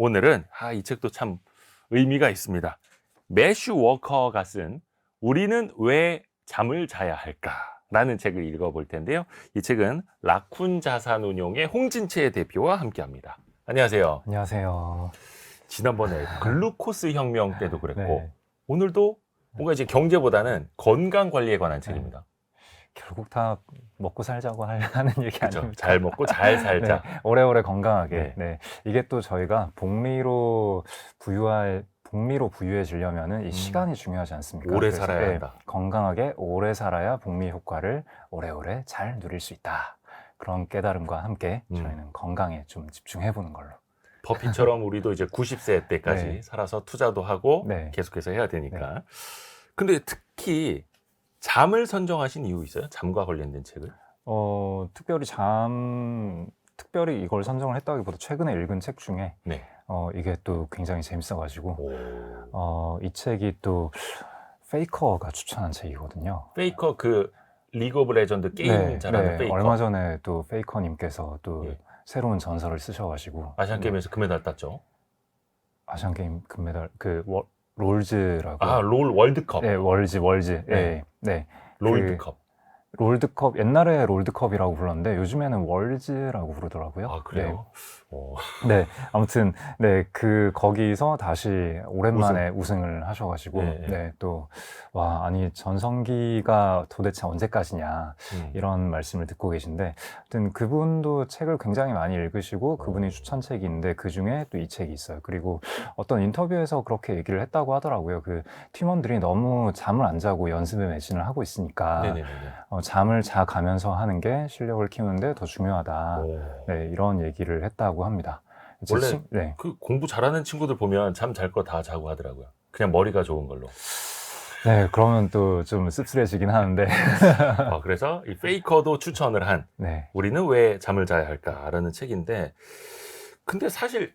오늘은 이 책도 참 의미가 있습니다. 매슈 워커가 쓴 우리는 왜 잠을 자야 할까? 라는 책을 읽어볼 텐데요. 이 책은 라쿤 자산운용의 홍진채 대표와 함께합니다. 안녕하세요. 안녕하세요. 지난번에 글루코스 혁명 때도 그랬고 네. 오늘도 뭔가 이제 경제보다는 건강 관리에 관한 책입니다. 결국 다 먹고 살자고 하는 얘기 그렇죠. 아닙니까? 잘 먹고 잘 살자. 네, 오래오래 건강하게. 네. 네. 이게 또 저희가 복리로 부유해지려면은 이 시간이 중요하지 않습니까? 오래 그래서, 살아야 한다. 건강하게 오래 살아야 복리 효과를 오래오래 잘 누릴 수 있다. 그런 깨달음과 함께 저희는 건강에 좀 집중해 보는 걸로. 버핏처럼 우리도 이제 90세 때까지 네. 살아서 투자도 하고 네. 계속해서 해야 되니까. 근데 특히 잠을 선정하신 이유 있어요? 잠과 관련된 책을? 특별히 이걸 선정을 했다기보다 최근에 읽은 책 중에 네. 이게 또 굉장히 재밌어가지고 오. 이 책이 또 페이커가 추천한 책이거든요. 페이커 그 리그 오브 레전드 게임 잘하는 페이커. 얼마 전에 또 페이커님께서 또 예. 새로운 전설을 쓰셔가지고 아시안 게임에서 금메달 땄죠. 아시안 게임 금메달 롤즈라고. 롤 월드컵. 네, 월즈. 네. 네. 롤드컵. 롤드컵, 옛날에 롤드컵이라고 불렀는데 요즘에는 월즈라고 부르더라고요. 그래요? 네, 아무튼 거기서 다시 오랜만에 우승을 하셔가지고 아니 전성기가 도대체 언제까지냐 이런 말씀을 듣고 계신데, 하여튼 그분도 책을 굉장히 많이 읽으시고 그분이 추천책이 있는데 그 중에 또 이 책이 있어요. 그리고 어떤 인터뷰에서 그렇게 얘기를 했다고 하더라고요. 그 팀원들이 너무 잠을 안 자고 연습에 매진을 하고 있으니까 잠을 자가면서 하는 게 실력을 키우는데 더 중요하다. 네, 이런 얘기를 했다고 합니다. 원래 그 공부 잘하는 친구들 보면 잠 잘 거 다 자고 하더라고요. 그냥 머리가 좋은 걸로. 네, 그러면 또 좀 씁쓸해지긴 하는데. 그래서 이 페이커도 추천을 한 우리는 왜 잠을 자야 할까라는 책인데, 근데 사실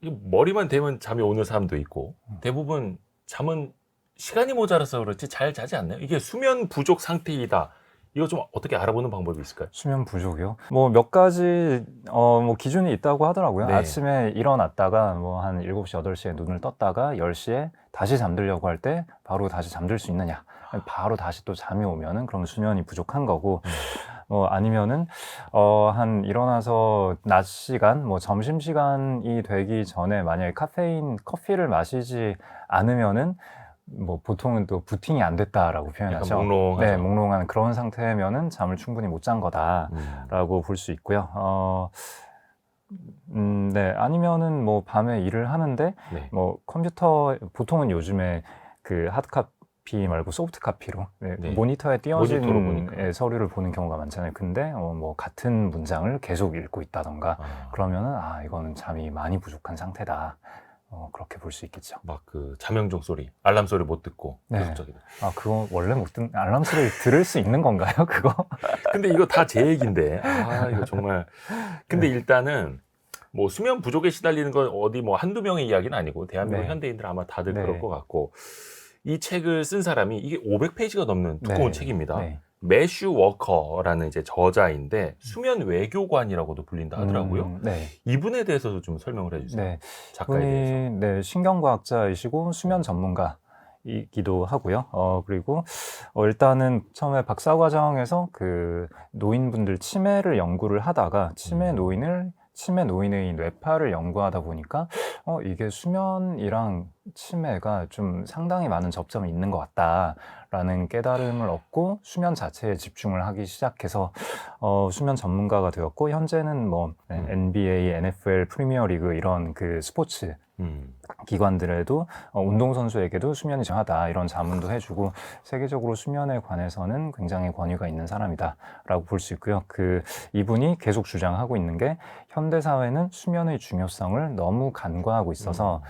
머리만 대면 잠이 오는 사람도 있고 대부분 잠은 시간이 모자라서 그렇지 잘 자지 않나요? 이게 수면 부족 상태이다. 이거 좀 어떻게 알아보는 방법이 있을까요? 수면 부족이요? 몇 가지 기준이 있다고 하더라고요. 네. 아침에 일어났다가 한 7시, 8시에 눈을 떴다가 10시에 다시 잠들려고 할 때 바로 다시 잠들 수 있느냐. 바로 다시 또 잠이 오면은 그럼 수면이 부족한 거고, 아니면은 일어나서 낮 시간, 점심 시간이 되기 전에 만약에 커피를 마시지 않으면은 보통은 또 부팅이 안 됐다라고 표현하죠. 몽롱하죠. 네, 몽롱한 그런 상태면은 잠을 충분히 못 잔 거다라고 볼 수 있고요. 아니면은 밤에 일을 하는데 컴퓨터, 보통은 요즘에 그 하드카피 말고 소프트카피로 모니터에 띄어진 서류를 보는 경우가 많잖아요. 근데 같은 문장을 계속 읽고 있다던가 그러면은 이거는 잠이 많이 부족한 상태다. 그렇게 볼 수 있겠죠. 막 그 자명종 소리, 알람 소리 못 듣고. 그거 원래 알람 소리 들을 수 있는 건가요, 그거? 근데 이거 다 제 얘기인데. 이거 정말. 근데 일단은 수면 부족에 시달리는 건 어디 한두 명의 이야기는 아니고 대한민국 현대인들 아마 다들 그럴 것 같고, 이 책을 쓴 사람이 이게 500페이지가 넘는 두꺼운 책입니다. 매슈 워커라는 이제 저자인데 수면 외교관이라고도 불린다 하더라고요. 이분에 대해서도 좀 설명을 해주세요. 작가에 대해서. 이분이 신경과학자이시고 수면 전문가이기도 하고요. 그리고 일단은 처음에 박사과정에서 그 노인분들 치매를 연구를 하다가 치매 노인의 뇌파를 연구하다 보니까 이게 수면이랑 치매가 좀 상당히 많은 접점이 있는 것 같다라는 깨달음을 얻고 수면 자체에 집중을 하기 시작해서 수면 전문가가 되었고, 현재는 NBA, NFL, 프리미어리그 이런 그 스포츠 기관들에도 운동선수에게도 수면이 중요하다 이런 자문도 해주고, 세계적으로 수면에 관해서는 굉장히 권위가 있는 사람이다 라고 볼 수 있고요. 이분이 계속 주장하고 있는 게 현대사회는 수면의 중요성을 너무 간과하고 있어서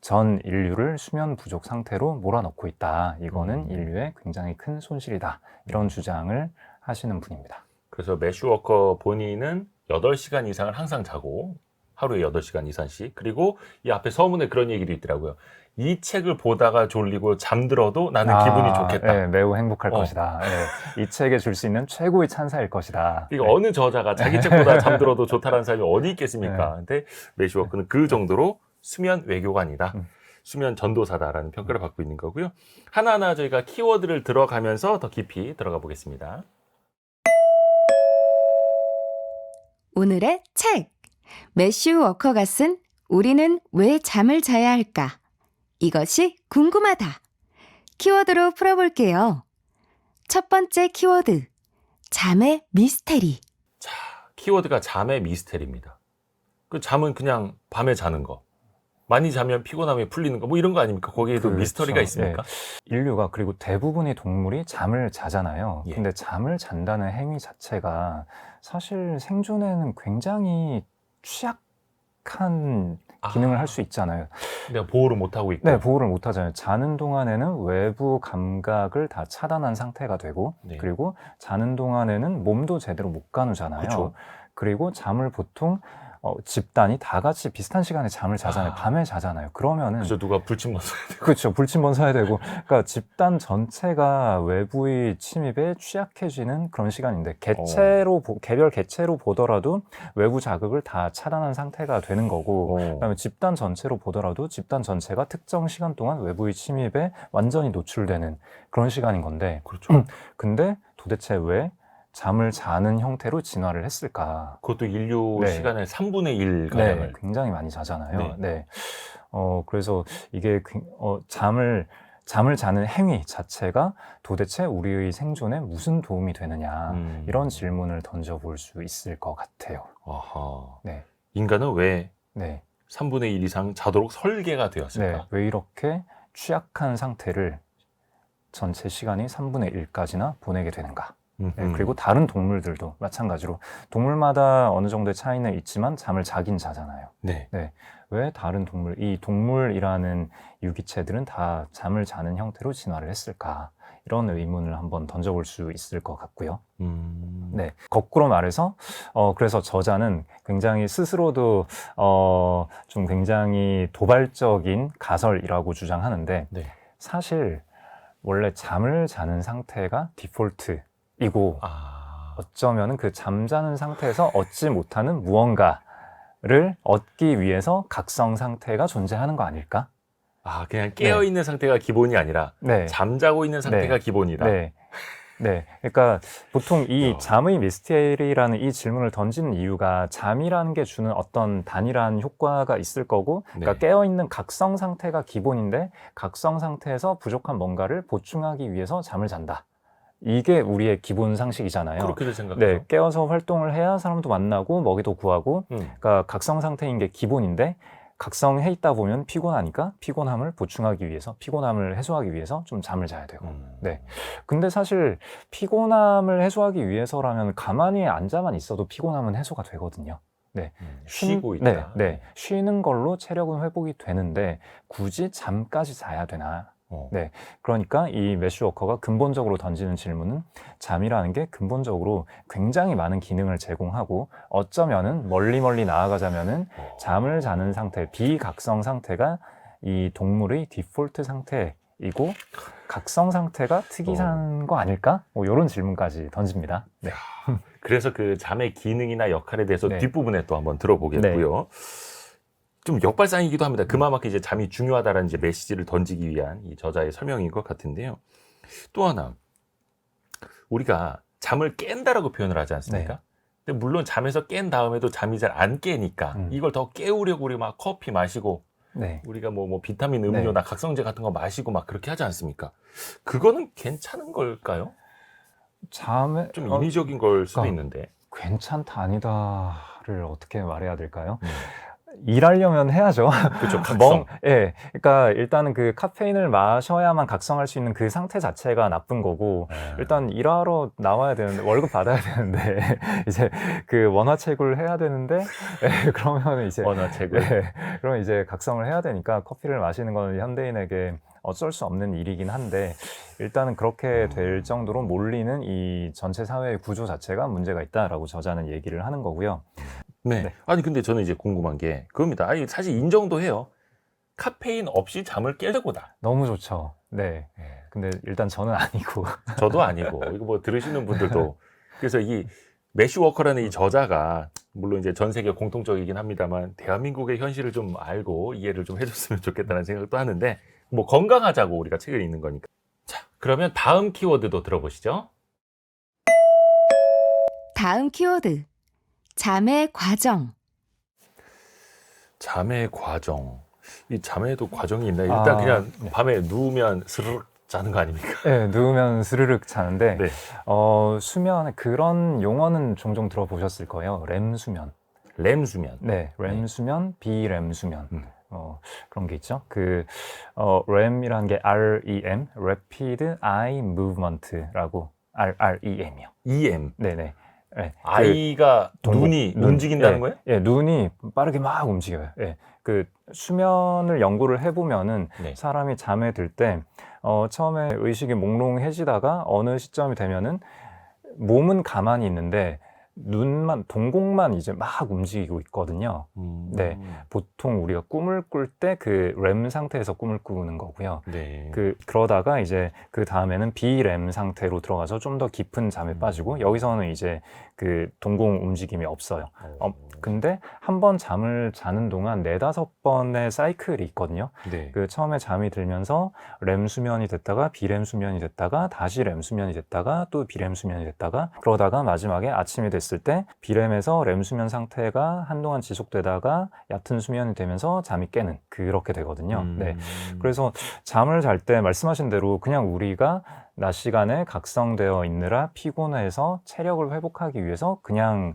전 인류를 수면 부족 상태로 몰아넣고 있다. 이거는 인류의 굉장히 큰 손실이다. 이런 주장을 하시는 분입니다. 그래서 매슈 워커 본인은 8시간 이상을 항상 자고 하루에 8시간 이상씩. 그리고 이 앞에 서문에 그런 얘기도 있더라고요. 이 책을 보다가 졸리고 잠들어도 나는 기분이 좋겠다. 네, 매우 행복할 것이다. 네, 이 책에 줄 수 있는 최고의 찬사일 것이다. 이거 네. 어느 저자가 자기 책보다 잠들어도 좋다라는 사람이 어디 있겠습니까? 네. 근데 매시 워커는 그 정도로 수면 외교관이다. 음. 수면 전도사다라는 평가를 받고 있는 거고요. 하나하나 저희가 키워드를 들어가면서 더 깊이 들어가 보겠습니다. 오늘의 책. 매슈 워커가 쓴 우리는 왜 잠을 자야 할까? 이것이 궁금하다. 키워드로 풀어볼게요. 첫 번째 키워드. 잠의 미스테리. 자, 키워드가 잠의 미스테리입니다. 그 잠은 그냥 밤에 자는 거. 많이 자면 피곤함이 풀리는 거. 뭐 이런 거 아닙니까? 거기에도 그렇죠. 미스터리가 있습니까? 인류가 그리고 대부분의 동물이 잠을 자잖아요. 예. 근데 잠을 잔다는 행위 자체가 사실 생존에는 굉장히 취약한 기능을 할 수 있잖아요. 내가 보호를 못하고 있고. 네, 보호를 못 하잖아요. 자는 동안에는 외부 감각을 다 차단한 상태가 되고, 네. 그리고 자는 동안에는 몸도 제대로 못 가누잖아요. 그쵸. 그리고 잠을 보통 집단이 다 같이 비슷한 시간에 잠을 자잖아요. 밤에 자잖아요. 그러면은 그래서 누가 불침번 써야 되고. 그렇죠. 불침번 사야 되고. 그러니까 집단 전체가 외부의 침입에 취약해지는 그런 시간인데 개별 개체로 보더라도 외부 자극을 다 차단한 상태가 되는 거고, 그다음에 집단 전체로 보더라도 집단 전체가 특정 시간 동안 외부의 침입에 완전히 노출되는 그런 시간인 건데, 그렇죠. 근데 도대체 왜 잠을 자는 형태로 진화를 했을까? 그것도 인류 네. 시간의 3분의 1 네, 가량을. 굉장히 많이 자잖아요. 네. 네. 그래서 이게 잠을 자는 행위 자체가 도대체 우리의 생존에 무슨 도움이 되느냐, 이런 질문을 던져볼 수 있을 것 같아요. 아하. 네. 인간은 왜 네. 3분의 1 이상 자도록 설계가 네. 되었을까? 왜 이렇게 취약한 상태를 전체 시간이 3분의 1까지나 보내게 되는가? 네, 그리고 다른 동물들도 마찬가지로 동물마다 어느 정도의 차이는 있지만 잠을 자긴 자잖아요. 네. 왜 다른 이 동물이라는 유기체들은 다 잠을 자는 형태로 진화를 했을까? 이런 의문을 한번 던져볼 수 있을 것 같고요. 네, 거꾸로 말해서 그래서 저자는 굉장히 스스로도 좀 굉장히 도발적인 가설이라고 주장하는데, 네. 사실 원래 잠을 자는 상태가 디폴트이고, 어쩌면 그 잠자는 상태에서 얻지 못하는 무언가를 얻기 위해서 각성 상태가 존재하는 거 아닐까? 그냥 깨어있는 상태가 기본이 아니라 네. 잠자고 있는 상태가 기본이다. 네. 네. 그러니까 보통 이 야. 잠의 미스테리라는 이 질문을 던지는 이유가 잠이라는 게 주는 어떤 단일한 효과가 있을 거고, 그러니까 네. 깨어있는 각성 상태가 기본인데 각성 상태에서 부족한 뭔가를 보충하기 위해서 잠을 잔다. 이게 우리의 기본 상식이잖아요. 그렇게도 생각해요. 네, 깨어서 활동을 해야 사람도 만나고 먹이도 구하고, 그러니까 각성 상태인 게 기본인데, 각성해 있다 보면 피곤하니까 피곤함을 보충하기 위해서, 피곤함을 해소하기 위해서 좀 잠을 자야 되고. 네. 근데 사실 피곤함을 해소하기 위해서라면 가만히 앉아만 있어도 피곤함은 해소가 되거든요. 네. 쉬고 있다. 네. 쉬는 걸로 체력은 회복이 되는데 굳이 잠까지 자야 되나? 네. 그러니까 이 매슈 워커가 근본적으로 던지는 질문은, 잠이라는 게 근본적으로 굉장히 많은 기능을 제공하고, 어쩌면은 멀리 나아가자면은 잠을 자는 상태, 비각성 상태가 이 동물의 디폴트 상태이고 각성 상태가 특이한 거 아닐까? 뭐 이런 질문까지 던집니다. 네. 그래서 그 잠의 기능이나 역할에 대해서 네. 뒷부분에 또 한번 들어보겠고요. 좀 역발상이기도 합니다. 그만큼 이제 잠이 중요하다는 이제 메시지를 던지기 위한 이 저자의 설명인 것 같은데요. 또 하나, 우리가 잠을 깬다라고 표현을 하지 않습니까? 네. 근데 물론 잠에서 깬 다음에도 잠이 잘 안 깨니까 이걸 더 깨우려고 우리 막 커피 마시고, 네. 우리가 뭐 비타민 음료나 각성제 같은 거 마시고 막 그렇게 하지 않습니까? 그거는 괜찮은 걸까요? 잠에 좀 인위적인 걸 수도 있는데. 괜찮다 아니다를 어떻게 말해야 될까요? 일하려면 해야죠. 그렇죠. 각성. 예. 그러니까 일단은 그 카페인을 마셔야만 각성할 수 있는 그 상태 자체가 나쁜 거고, 일단 일하러 나와야 되는데, 월급 받아야 되는데, 이제 그 원화채굴 해야 되는데, 그러면 이제 원화채굴. 그러면 이제 각성을 해야 되니까 커피를 마시는 건 현대인에게 어쩔 수 없는 일이긴 한데 일단은 그렇게 될 정도로 몰리는 이 전체 사회의 구조 자체가 문제가 있다라고 저자는 얘기를 하는 거고요. 네. 네. 아니 근데 저는 이제 궁금한 게 그겁니다. 아니 사실 인정도 해요. 카페인 없이 잠을 깨려고다. 너무 좋죠. 네. 근데 일단 저는 아니고. 저도 아니고 이거 뭐 들으시는 분들도 그래서 이 매슈 워커라는 이 저자가 물론 이제 전 세계 공통적이긴 합니다만 대한민국의 현실을 좀 알고 이해를 좀 해줬으면 좋겠다는 생각도 하는데 뭐 건강하자고 우리가 책을 읽는 거니까. 자, 그러면 다음 키워드도 들어보시죠. 다음 키워드. 잠의 과정. 잠의 과정. 이 잠에도 과정이 있나요? 일단 그냥 네. 밤에 누우면 스르륵 자는 거 아닙니까? 네, 누우면 스르륵 자는데 네. 수면 그런 용어는 종종 들어보셨을 거예요. 렘 수면. 렘 수면. 네, 렘 네. 수면, 비렘 수면. 음. 그런 게 있죠. REM이라는 게 REM, Rapid Eye Movement라고 REM이요. EM. 네네. 네, 아이가 눈이 움직인다는 예, 거예요? 예, 눈이 빠르게 막 움직여요. 예, 그 수면을 연구를 해보면은 네. 사람이 잠에 들 때 처음에 의식이 몽롱해지다가 어느 시점이 되면은 몸은 가만히 있는데 눈만 동공만 이제 막 움직이고 있거든요. 네. 보통 우리가 꿈을 꿀 때 그 렘 상태에서 꿈을 꾸는 거고요. 네. 그러다가 이제 그 다음에는 비렘 상태로 들어가서 좀 더 깊은 잠에 빠지고 여기서는 이제 그 동공 움직임이 없어요. 근데 한 번 잠을 자는 동안 4-5번의 사이클이 있거든요. 네. 그 처음에 잠이 들면서 렘 수면이 됐다가 비렘 수면이 됐다가 다시 렘 수면이 됐다가 또 비렘 수면이 됐다가 그러다가 마지막에 아침이 됐을 때 비렘에서 렘 수면 상태가 한동안 지속되다가 얕은 수면이 되면서 잠이 깨는 그렇게 되거든요. 네. 그래서 잠을 잘 때 말씀하신 대로 그냥 우리가 낮 시간에 각성되어 있느라 피곤해서 체력을 회복하기 위해서 그냥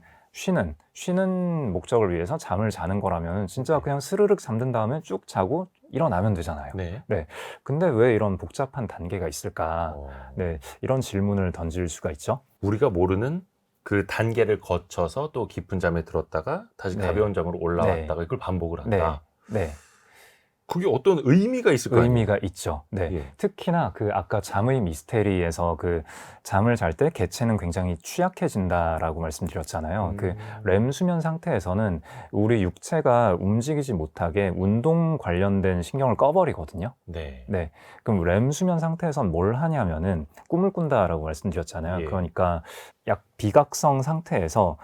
쉬는 목적을 위해서 잠을 자는 거라면 진짜 그냥 스르륵 잠든 다음에 쭉 자고 일어나면 되잖아요. 네. 근데 왜 이런 복잡한 단계가 있을까? 네, 이런 질문을 던질 수가 있죠. 우리가 모르는 그 단계를 거쳐서 또 깊은 잠에 들었다가 다시 네. 가벼운 잠으로 올라왔다가 이걸 반복을 한다. 네. 그게 어떤 의미가 있을 거 아니에요? 의미가 있죠. 네. 예. 특히나 그 아까 잠의 미스테리에서 그 잠을 잘 때 개체는 굉장히 취약해진다라고 말씀드렸잖아요. 그 렘 수면 상태에서는 우리 육체가 움직이지 못하게 운동 관련된 신경을 꺼버리거든요. 네. 네. 그럼 렘 수면 상태에선 뭘 하냐면은 꿈을 꾼다라고 말씀드렸잖아요. 예. 그러니까 약 비각성 상태에서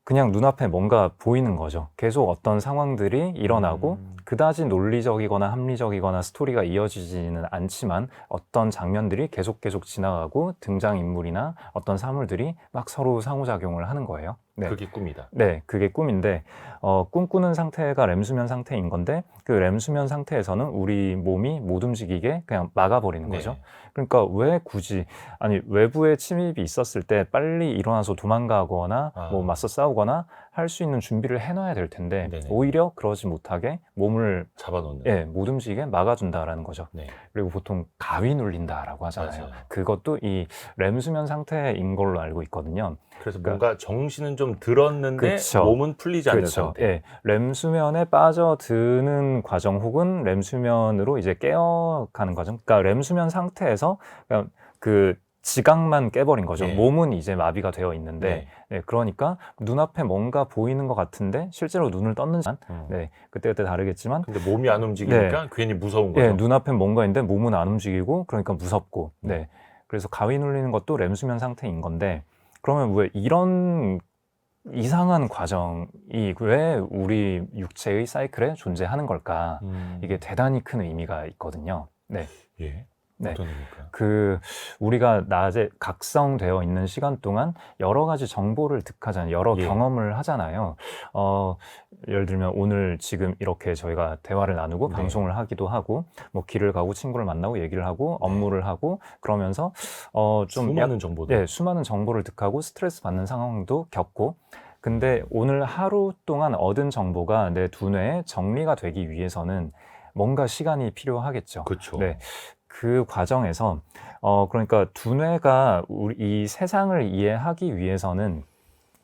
그냥 눈앞에 뭔가 보이는 거죠. 계속 어떤 상황들이 일어나고 그다지 논리적이거나 합리적이거나 스토리가 이어지지는 않지만 어떤 장면들이 계속 지나가고 등장인물이나 어떤 사물들이 막 서로 상호작용을 하는 거예요. 네. 그게 꿈이다. 네, 그게 꿈인데 꿈꾸는 상태가 렘 수면 상태인 건데 그 렘 수면 상태에서는 우리 몸이 못 움직이게 그냥 막아버리는 거죠. 네. 그러니까 왜 굳이 외부의 침입이 있었을 때 빨리 일어나서 도망가거나 뭐 맞서 싸우거나 할 수 있는 준비를 해놔야 될 텐데 네네. 오히려 그러지 못하게 몸을 잡아놓는. 못 움직이게 막아준다라는 거죠. 네. 그리고 보통 가위 눌린다라고 하잖아요. 맞아요. 그것도 이 렘 수면 상태인 걸로 알고 있거든요. 그래서 그러니까 뭔가 정신은 좀 들었는데 그쵸. 몸은 풀리지 않는 그렇죠. 상태. 예, 렘 수면에 빠져드는 과정 혹은 렘 수면으로 이제 깨어가는 과정. 그러니까 렘 수면 상태에서 그냥 그 지각만 깨버린 거죠. 네. 몸은 이제 마비가 되어 있는데, 네. 그러니까 눈앞에 뭔가 보이는 것 같은데 실제로 눈을 떴는지, 그때 다르겠지만, 근데 몸이 안 움직이니까 괜히 무서운 거죠. 예, 눈앞에 뭔가 있는데 몸은 안 움직이고, 그러니까 무섭고, 그래서 가위 눌리는 것도 렘 수면 상태인 건데, 그러면 왜 이런 이상한 과정이 왜 우리 육체의 사이클에 존재하는 걸까? 이게 대단히 큰 의미가 있거든요. 네. 예. 네. 어떤 의미일까요? 우리가 낮에 각성되어 있는 시간 동안 여러 가지 정보를 득하잖아요. 여러 경험을 하잖아요. 예를 들면 오늘 지금 이렇게 저희가 대화를 나누고 방송을 하기도 하고, 뭐 길을 가고 친구를 만나고 얘기를 하고 업무를 하고 그러면서 좀 수많은 정보들. 수많은 정보를 득하고 스트레스 받는 상황도 겪고, 근데 오늘 하루 동안 얻은 정보가 내 두뇌에 정리가 되기 위해서는 뭔가 시간이 필요하겠죠. 그렇죠. 네. 그 과정에서 그러니까 두뇌가 이 세상을 이해하기 위해서는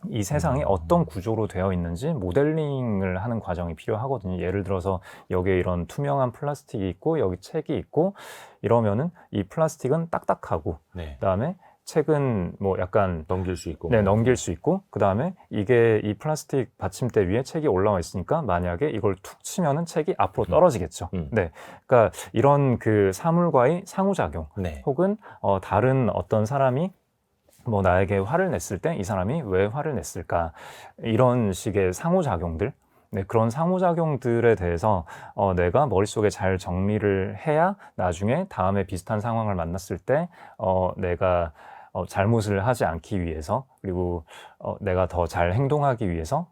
이 세상이 어떤 구조로 되어 있는지 모델링을 하는 과정이 필요하거든요. 예를 들어서 여기에 이런 투명한 플라스틱이 있고 여기 책이 있고 이러면은 이 플라스틱은 딱딱하고 네. 그다음에 책은 뭐 약간 넘길 수 있고. 네, 넘길 수 있고 그다음에 이게 이 플라스틱 받침대 위에 책이 올라와 있으니까 만약에 이걸 툭 치면은 책이 앞으로 떨어지겠죠. 네. 그러니까 이런 그 사물과의 상호작용 네. 혹은 다른 어떤 사람이 뭐 나에게 화를 냈을 때 이 사람이 왜 화를 냈을까 이런 식의 상호작용들 네, 그런 상호작용들에 대해서 내가 머릿속에 잘 정리를 해야 나중에 다음에 비슷한 상황을 만났을 때 내가 잘못을 하지 않기 위해서 그리고 내가 더 잘 행동하기 위해서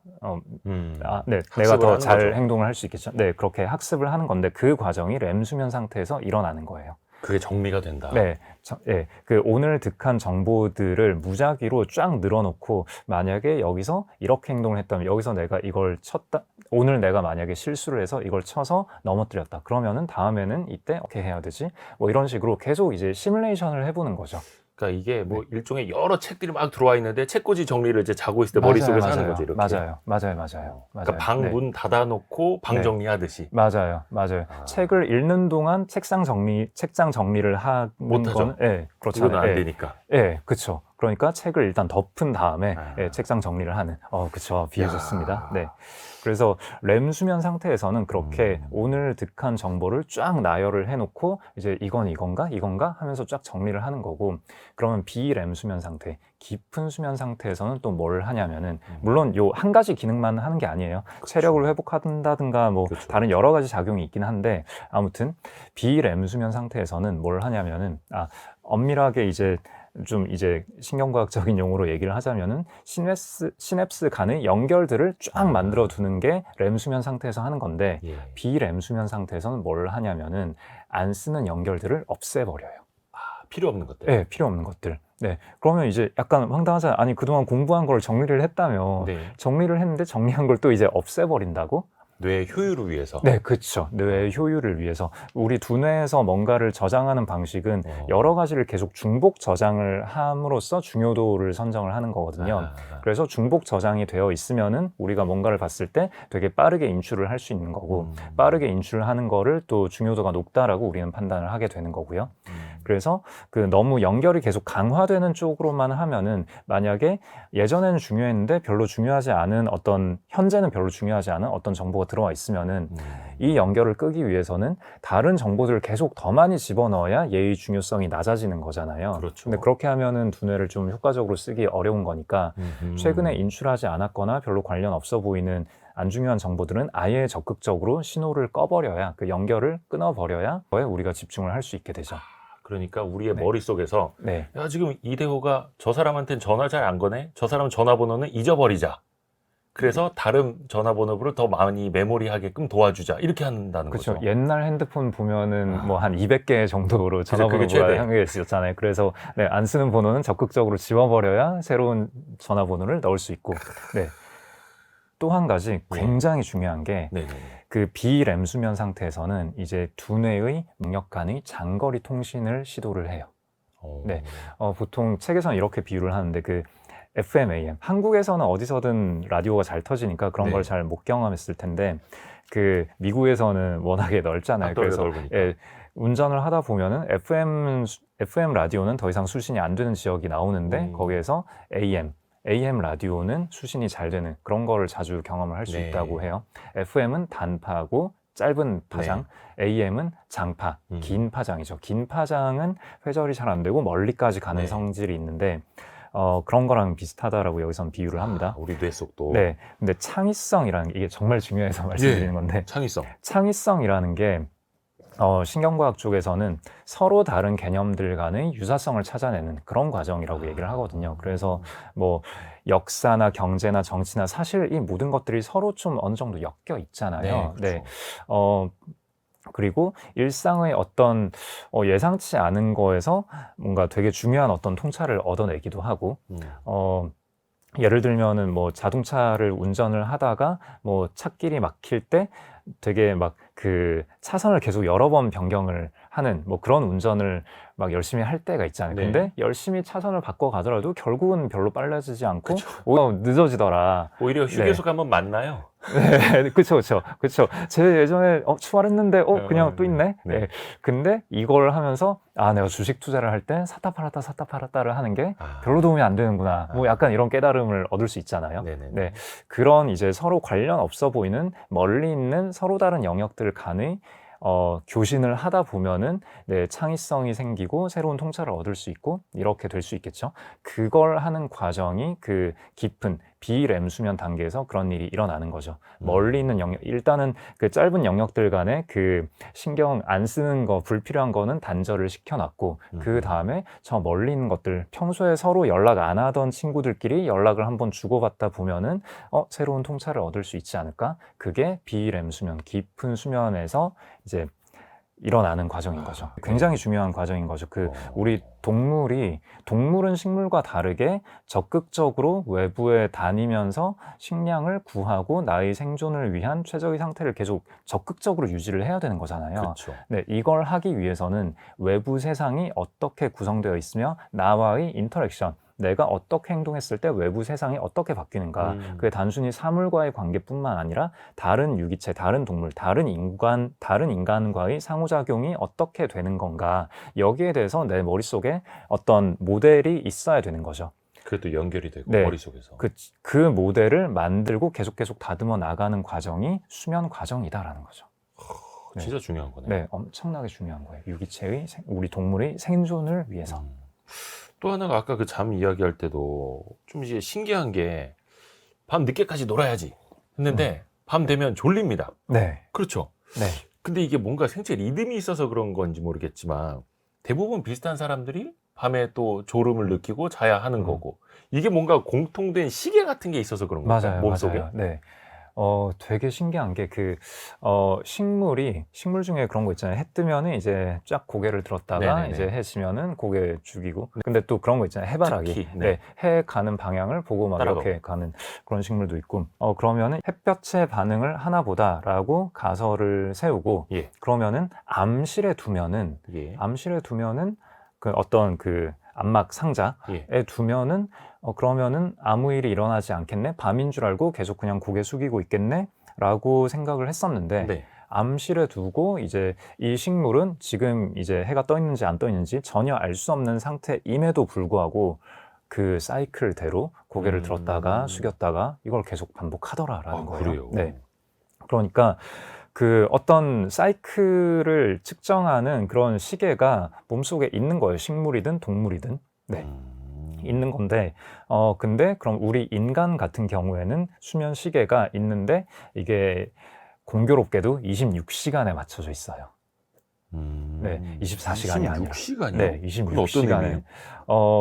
네, 내가 더 잘 행동을 할 수 있겠죠. 네, 그렇게 학습을 하는 건데 그 과정이 렘 수면 상태에서 일어나는 거예요. 그게 정리가 된다. 네, 네, 그 오늘 득한 정보들을 무작위로 쫙 늘어놓고 만약에 여기서 이렇게 행동을 했다면 여기서 내가 이걸 쳤다. 오늘 내가 만약에 실수를 해서 이걸 쳐서 넘어뜨렸다. 그러면은 다음에는 이때 어떻게 해야 되지? 뭐 이런 식으로 계속 이제 시뮬레이션을 해보는 거죠. 그러니까 이게 뭐 일종의 여러 책들이 막 들어와 있는데 책꽂이 정리를 이제 자고 있을 때 머릿속에서 하는 거지 이렇게. 맞아요. 그러니까 방 문 닫아놓고 방 정리하듯이. 맞아요. 책을 읽는 동안 책장 정리를 하는 못하죠. 네, 그렇죠. 이건 안 되니까. 네, 그렇죠. 그러니까 책을 일단 덮은 다음에 책장 정리를 하는. 그쵸. 비유 좋습니다. 네. 그래서 렘 수면 상태에서는 그렇게 오늘 득한 정보를 쫙 나열을 해놓고 이제 이건 이건가 하면서 쫙 정리를 하는 거고 그러면 비렘 수면 상태, 깊은 수면 상태에서는 또 뭘 하냐면은 물론 요 한 가지 기능만 하는 게 아니에요. 그렇죠. 체력을 회복한다든가 뭐 그렇죠. 다른 여러 가지 작용이 있긴 한데 아무튼 비렘 수면 상태에서는 뭘 하냐면은 엄밀하게 이제 좀 이제 신경과학적인 용어로 얘기를 하자면은 시냅스 간의 연결들을 쫙 만들어 두는 게 렘 수면 상태에서 하는 건데 비렘 수면 상태에서는 뭘 하냐면은 안 쓰는 연결들을 없애버려요. 필요 없는 것들. 네, 필요 없는 것들. 네, 그러면 이제 약간 황당하잖아요. 아니 그동안 공부한 걸 정리를 했다며 정리를 했는데 정리한 걸 또 이제 없애버린다고? 뇌의 효율을 위해서. 네, 그렇죠. 뇌의 효율을 위해서. 우리 두뇌에서 뭔가를 저장하는 방식은 여러 가지를 계속 중복 저장을 함으로써 중요도를 선정을 하는 거거든요. 그래서 중복 저장이 되어 있으면은 우리가 뭔가를 봤을 때 되게 빠르게 인출을 할 수 있는 거고 빠르게 인출을 하는 거를 또 중요도가 높다라고 우리는 판단을 하게 되는 거고요. 그래서 그 너무 연결이 계속 강화되는 쪽으로만 하면은 만약에 예전에는 중요했는데 별로 중요하지 않은 현재는 별로 중요하지 않은 어떤 정보가 들어와 있으면은 이 연결을 끄기 위해서는 다른 정보들을 계속 더 많이 집어넣어야 얘의 중요성이 낮아지는 거잖아요. 그렇죠. 근데 그렇게 하면은 두뇌를 좀 효과적으로 쓰기 어려운 거니까 최근에 인출하지 않았거나 별로 관련 없어 보이는 안 중요한 정보들은 아예 적극적으로 신호를 꺼버려야 그 연결을 끊어버려야 우리가 집중을 할 수 있게 되죠. 그러니까 우리의 머릿속에서 야 지금 이대호가 저 사람한테는 전화 잘 안 거네. 저 사람 전화번호는 잊어버리자. 그래서 다른 전화번호를 더 많이 메모리하게끔 도와주자. 이렇게 한다는 그렇죠. 거죠. 옛날 핸드폰 보면은 뭐 한 200개 정도로 전화번호가 향해 있었잖아요. 그래서 안 쓰는 번호는 적극적으로 지워버려야 새로운 전화번호를 넣을 수 있고. 또 한 가지 굉장히 중요한 게 그 비렘 수면 상태에서는 이제 두뇌의 능력 간의 장거리 통신을 시도를 해요. 보통 책에서는 이렇게 비유를 하는데 그 FM, AM. 한국에서는 어디서든 라디오가 잘 터지니까 그런 걸 잘 못 경험했을 텐데 그 미국에서는 워낙에 넓잖아요. 그래서 운전을 하다 보면은 FM 라디오는 더 이상 수신이 안 되는 지역이 나오는데 거기에서 AM 라디오는 수신이 잘 되는 그런 거를 자주 경험을 할 수 있다고 해요. FM은 단파고 짧은 파장, AM은 장파, 긴 파장이죠. 긴 파장은 회절이 잘 안 되고 멀리까지 가는 성질이 있는데 그런 거랑 비슷하다라고 여기선 비유를 합니다. 우리 뇌 속도. 근데 창의성이라는 게 이게 정말 중요해서 말씀드리는 건데 창의성이라는 게 신경과학 쪽에서는 서로 다른 개념들 간의 유사성을 찾아내는 그런 과정이라고 얘기를 하거든요. 그래서 뭐 역사나 경제나 정치나 사실 이 모든 것들이 서로 좀 어느 정도 엮여 있잖아요. 그리고 일상의 어떤 예상치 않은 거에서 뭔가 되게 중요한 어떤 통찰을 얻어내기도 하고 예를 들면은 뭐 자동차를 운전을 하다가 뭐 찻길이 막힐 때 되게 막 그 차선을 계속 여러 번 변경을 하는 뭐 그런 운전을 막 열심히 할 때가 있잖아요. 네. 근데 열심히 차선을 바꿔 가더라도 결국은 별로 빨라지지 않고 그쵸. 오히려 늦어지더라. 오히려 휴게소 가면 만나요. 네, 그쵸. 제 예전에 출발했는데 그냥 또 있네. 네. 네. 근데 이걸 하면서 내가 주식 투자를 할 때 샀다 팔았다를 하는 게 별로 도움이 안 되는구나. 뭐 약간 이런 깨달음을 얻을 수 있잖아요. 네네네. 네, 그런 이제 서로 관련 없어 보이는 멀리 있는 서로 다른 영역들 간의 교신을 하다 보면은 네, 창의성이 생기고 새로운 통찰을 얻을 수 있고 이렇게 될 수 있겠죠. 그걸 하는 과정이 그 깊은 비램 수면 단계에서 그런 일이 일어나는 거죠. 멀리 있는 영역, 일단은 그 짧은 영역들 간에 그 신경 안 쓰는 거, 불필요한 거는 단절을 시켜놨고, 그 다음에 저 멀리 있는 것들, 평소에 서로 연락 안 하던 친구들끼리 연락을 한번 주고받다 보면은, 새로운 통찰을 얻을 수 있지 않을까? 그게 비램 수면, 깊은 수면에서 이제 일어나는 과정인 거죠. 굉장히 중요한 과정인 거죠. 우리 동물은 식물과 다르게 적극적으로 외부에 다니면서 식량을 구하고 나의 생존을 위한 최적의 상태를 계속 적극적으로 유지를 해야 되는 거잖아요. 그렇죠. 네, 이걸 하기 위해서는 외부 세상이 어떻게 구성되어 있으며 나와의 인터랙션, 내가 어떻게 행동했을 때 외부 세상이 어떻게 바뀌는가. 그게 단순히 사물과의 관계뿐만 아니라 다른 유기체, 다른 동물, 다른 인간과의 상호작용이 어떻게 되는 건가. 여기에 대해서 내 머릿속에 어떤 모델이 있어야 되는 거죠. 그래도 연결이 되고 네. 머릿속에서. 그 모델을 만들고 계속 다듬어 나가는 과정이 수면 과정이다라는 거죠. 진짜 중요한 거네요. 네, 엄청나게 중요한 거예요. 유기체의, 우리 동물의 생존을 위해서. 또 하나가 아까 그 잠 이야기할 때도 좀 이제 신기한 게 밤 늦게까지 놀아야지 했는데 밤 되면 졸립니다. 네. 그렇죠. 네. 근데 이게 뭔가 생체 리듬이 있어서 그런 건지 모르겠지만 대부분 비슷한 사람들이 밤에 또 졸음을 느끼고 자야 하는 거고 이게 뭔가 공통된 시계 같은 게 있어서 그런 거죠. 맞아요. 몸속에. 맞아요. 네. 되게 신기한 게 식물 중에 그런 거 있잖아요. 해 뜨면은 이제 쫙 고개를 들었다가 네네네. 이제 해 지면은 고개 죽이고. 근데 또 그런 거 있잖아요. 해바라기. 특히, 네. 해 가는 방향을 보고 막 따라가고. 이렇게 가는 그런 식물도 있고. 그러면은 햇볕의 반응을 하나 보다라고 가설을 세우고 예. 그러면은 암실에 두면은 예. 그 어떤 그 암막 상자에 예. 두면은 그러면은 아무 일이 일어나지 않겠네? 밤인 줄 알고 계속 그냥 고개 숙이고 있겠네? 라고 생각을 했었는데 네. 암실에 두고 이제 이 식물은 지금 이제 해가 떠 있는지 안 떠 있는지 전혀 알 수 없는 상태임에도 불구하고 그 사이클대로 고개를 들었다가 숙였다가 이걸 계속 반복하더라라는 거예요. 그래요? 네. 그러니까 그 어떤 사이클을 측정하는 그런 시계가 몸속에 있는 거예요. 식물이든 동물이든. 네. 있는 건데, 근데 그럼 우리 인간 같은 경우에는 수면 시계가 있는데 이게 공교롭게도 26시간에 맞춰져 있어요. 네, 24시간이 아니라. 26시간이요? 네, 26시간에.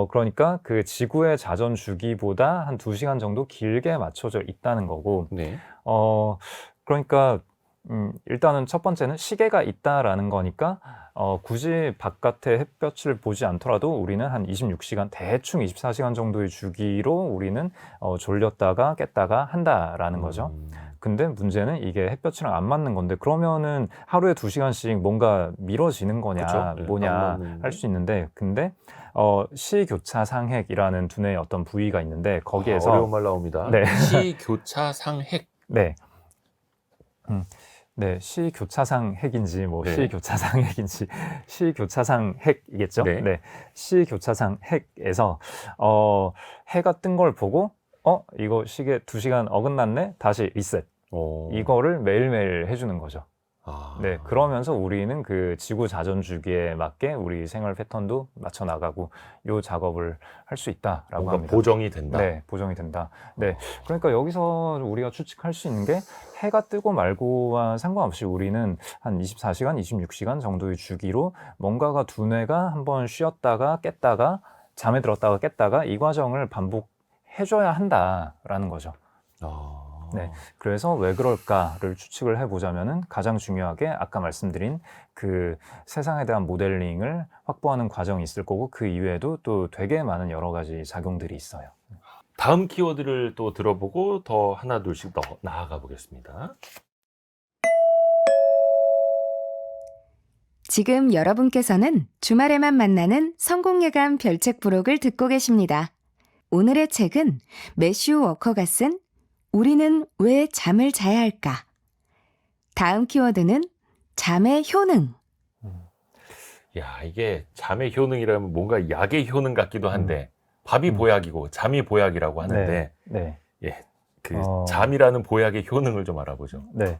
그러니까 그 지구의 자전 주기보다 한 2시간 정도 길게 맞춰져 있다는 거고, 네. 그러니까 일단은 첫 번째는 시계가 있다라는 거니까 굳이 바깥의 햇볕을 보지 않더라도 우리는 한 26시간, 대충 24시간 정도의 주기로 우리는 졸렸다가 깼다가 한다라는 거죠. 근데 문제는 이게 햇볕이랑 안 맞는 건데 그러면은 하루에 2시간씩 뭔가 미뤄지는 거냐 그쵸? 네, 뭐냐 안 맞는. 할 수 있는데 근데 시교차상핵이라는 두뇌의 어떤 부위가 있는데 거기에서 어려운 말 나옵니다. 네. 시교차상핵. 네. 네, 시교차상 핵인지 뭐 네. 시교차상 핵인지 시교차상 핵이겠죠? 네. 네. 시교차상 핵에서 해가 뜬 걸 보고 이거 시계 2시간 어긋났네. 다시 리셋. 이거를 매일매일 해주는 거죠. 네, 그러면서 우리는 그 지구 자전 주기에 맞게 우리 생활 패턴도 맞춰 나가고 요 작업을 할 수 있다라고 뭔가 합니다. 보정이 된다. 네, 보정이 된다. 네, 그러니까 여기서 우리가 추측할 수 있는 게 해가 뜨고 말고와 상관없이 우리는 한 24시간, 26시간 정도의 주기로 뭔가가 두뇌가 한번 쉬었다가 깼다가 잠에 들었다가 깼다가 이 과정을 반복해줘야 한다라는 거죠. 네, 그래서 왜 그럴까를 추측을 해보자면은 가장 중요하게 아까 말씀드린 그 세상에 대한 모델링을 확보하는 과정이 있을 거고 그 이외에도 또 되게 많은 여러 가지 작용들이 있어요. 다음 키워드를 또 들어보고 더 하나 둘씩 더 나아가 보겠습니다. 지금 여러분께서는 주말에만 만나는 성공예감 별책 부록을 듣고 계십니다. 오늘의 책은 매슈 워커가 쓴 우리는 왜 잠을 자야 할까? 다음 키워드는 잠의 효능. 야, 이게 잠의 효능이라면 뭔가 약의 효능 같기도 한데 밥이 보약이고 잠이 보약이라고 하는데 네. 예, 그 잠이라는 보약의 효능을 좀 알아보죠. 네.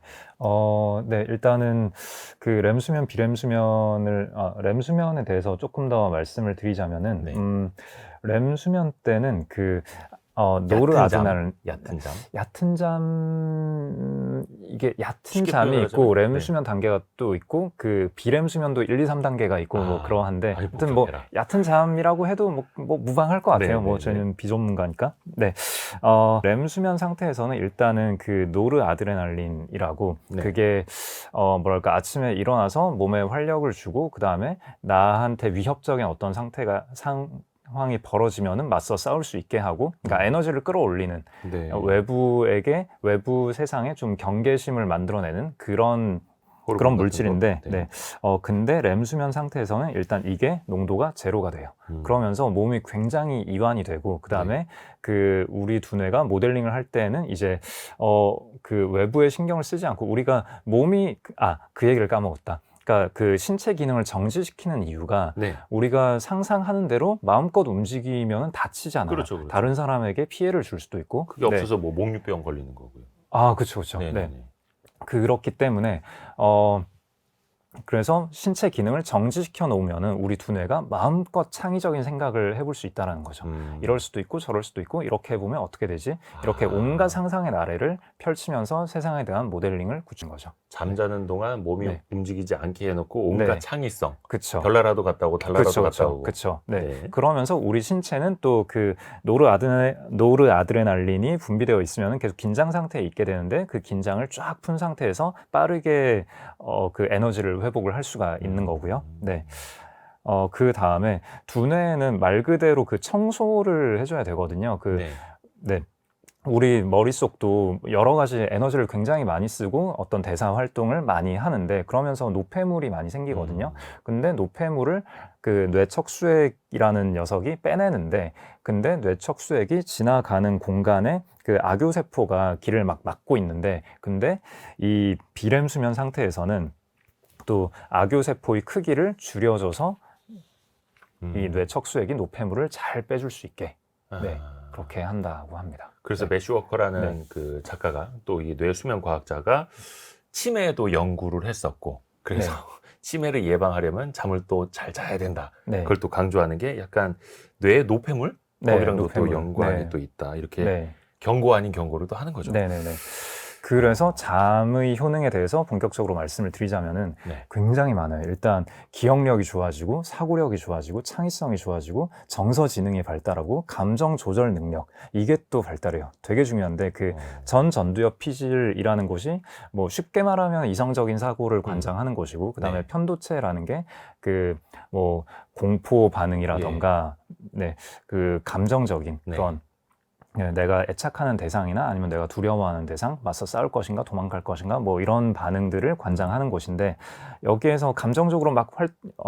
네. 일단은 그 렘수면, 비렘수면을, 렘수면에 대해서 조금 더 말씀을 드리자면은, 네. 렘수면 때는 얕은 노르아드레날린, 얕은 잠. 이게 얕은 쉽게 잠이 표현하자면, 있고, 렘수면 단계가 또 있고, 그 비렘수면도 1, 2, 3단계가 있고, 뭐 그러한데, 많이 하여튼 뭐, 복잡해라. 얕은 잠이라고 해도 뭐 무방할 것 같아요. 네, 뭐, 네, 저희는 비전문가니까. 네. 렘수면 상태에서는 일단은 그 노르아드레날린이라고, 네. 그게, 뭐랄까, 아침에 일어나서 몸에 활력을 주고, 그 다음에 나한테 위협적인 어떤 상황이 벌어지면은 맞서 싸울 수 있게 하고, 그러니까 에너지를 끌어올리는 네. 외부 세상에 좀 경계심을 만들어내는 그런 호르몬 물질인데, 같은 거? 네. 근데 렘 수면 상태에서는 일단 이게 농도가 제로가 돼요. 그러면서 몸이 굉장히 이완이 되고, 그 다음에 우리 두뇌가 모델링을 할 때는 이제, 그 외부에 신경을 쓰지 않고 우리가 그 얘기를 까먹었다. 그러니까 그 신체 기능을 정지시키는 이유가 네. 우리가 상상하는 대로 마음껏 움직이면 다치잖아요. 그렇죠. 다른 사람에게 피해를 줄 수도 있고. 그게 없어서 뭐 목류병 걸리는 거고요. 그렇죠. 네. 네. 그렇기 때문에 그래서 신체 기능을 정지시켜 놓으면은 우리 두뇌가 마음껏 창의적인 생각을 해볼 수 있다는 거죠. 이럴 수도 있고 저럴 수도 있고 이렇게 해보면 어떻게 되지? 이렇게 온갖 상상의 나래를 펼치면서 세상에 대한 모델링을 굳힌 거죠. 잠자는 동안 몸이 네. 움직이지 않게 해놓고 온갖 창의성. 그렇죠. 별나라도 갔다 오고 달나라도 갔다 오고. 그렇죠. 네. 그러면서 우리 신체는 또 그 노르아드레날린이 분비되어 있으면 계속 긴장 상태에 있게 되는데 그 긴장을 쫙 푼 상태에서 빠르게 그 에너지를 회복을 할 수가 있는 거고요. 네. 그 다음에 두뇌는 말 그대로 그 청소를 해줘야 되거든요. 네. 우리 머릿속도 여러 가지 에너지를 굉장히 많이 쓰고 어떤 대사 활동을 많이 하는데 그러면서 노폐물이 많이 생기거든요. 근데 노폐물을 그 뇌척수액이라는 녀석이 빼내는데 근데 뇌척수액이 지나가는 공간에 그 악교세포가 길을 막 막고 있는데 근데 이 비렘 수면 상태에서는 또 악교세포의 크기를 줄여줘서 이 뇌척수액이 노폐물을 잘 빼줄 수 있게 그렇게 한다고 합니다. 그래서 매슈 워커라는 그 작가가 또 이 뇌수면 과학자가 치매도 연구를 했었고 그래서 치매를 예방하려면 잠을 또 잘 자야 된다. 그걸 또 강조하는 게 약간 뇌의 노폐물? 거기랑도 또 연관이 또 있다. 이렇게 경고 아닌 경고를 또 하는 거죠. 그래서 잠의 효능에 대해서 본격적으로 말씀을 드리자면은 굉장히 많아요. 일단 기억력이 좋아지고 사고력이 좋아지고 창의성이 좋아지고 정서 지능이 발달하고 감정 조절 능력 이게 또 발달해요. 되게 중요한데 그 전두엽 피질이라는 곳이 뭐 쉽게 말하면 이성적인 사고를 관장하는 곳이고 그다음에 편도체라는 게 그 뭐 공포 반응이라던가 그 감정적인 그런 내가 애착하는 대상이나 아니면 내가 두려워하는 대상, 맞서 싸울 것인가, 도망갈 것인가, 뭐 이런 반응들을 관장하는 곳인데 여기에서 감정적으로 막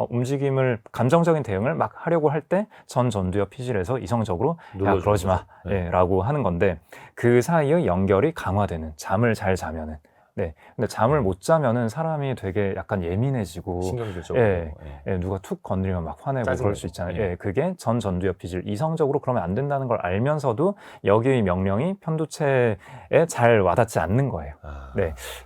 움직임을, 감정적인 대응을 막 하려고 할 때 전두엽 피질에서 이성적으로 야 그러지 마 라고 하는 건데 그 사이의 연결이 강화되는 잠을 잘 자면은 근데 잠을 못 자면은 사람이 되게 약간 예민해지고 신경질적으로 누가 툭 건드리면 막 화내고 그럴 수 있잖아요. 그게 전두엽 피질 이성적으로 그러면 안 된다는 걸 알면서도 여기의 명령이 편도체에 잘 와닿지 않는 거예요.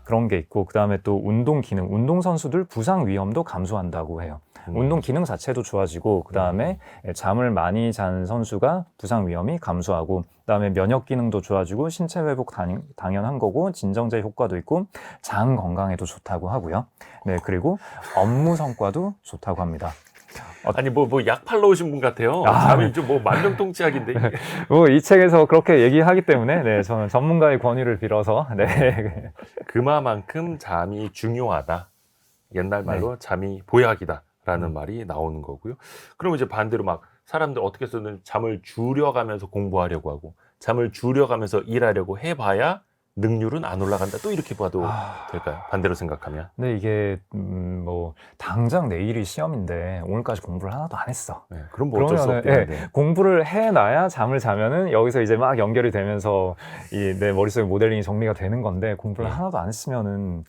그런 게 있고 그다음에 또 운동 기능, 운동 선수들 부상 위험도 감소한다고 해요. 운동 기능 자체도 좋아지고 그다음에 잠을 많이 잔 선수가 부상 위험이 감소하고 그다음에 면역 기능도 좋아지고 신체 회복 당연한 거고 진정제 효과도 있고 장 건강에도 좋다고 하고요. 그리고 업무 성과도 좋다고 합니다. 아니 뭐 약 팔러 오신 분 같아요. 잠이 좀 뭐 만병통치약인데. 이 책에서 그렇게 얘기하기 때문에 저는 전문가의 권유를 빌어서 그만큼 잠이 중요하다. 옛날 말로 잠이 보약이다. 라는 말이 나오는 거고요. 그럼 이제 반대로 막 사람들 어떻게 쓰는 잠을 줄여가면서 공부하려고 하고 잠을 줄여가면서 일하려고 해봐야 능률은 안 올라간다. 또 이렇게 봐도 될까요? 반대로 생각하면. 근데 이게 뭐 당장 내일이 시험인데 오늘까지 공부를 하나도 안 했어. 네, 그럼 뭐 어쩔 수 그러면은, 없긴 한데. 공부를 해놔야 잠을 자면은 여기서 이제 막 연결이 되면서 이 내 머릿속에 모델링이 정리가 되는 건데 공부를 네. 하나도 안 했으면은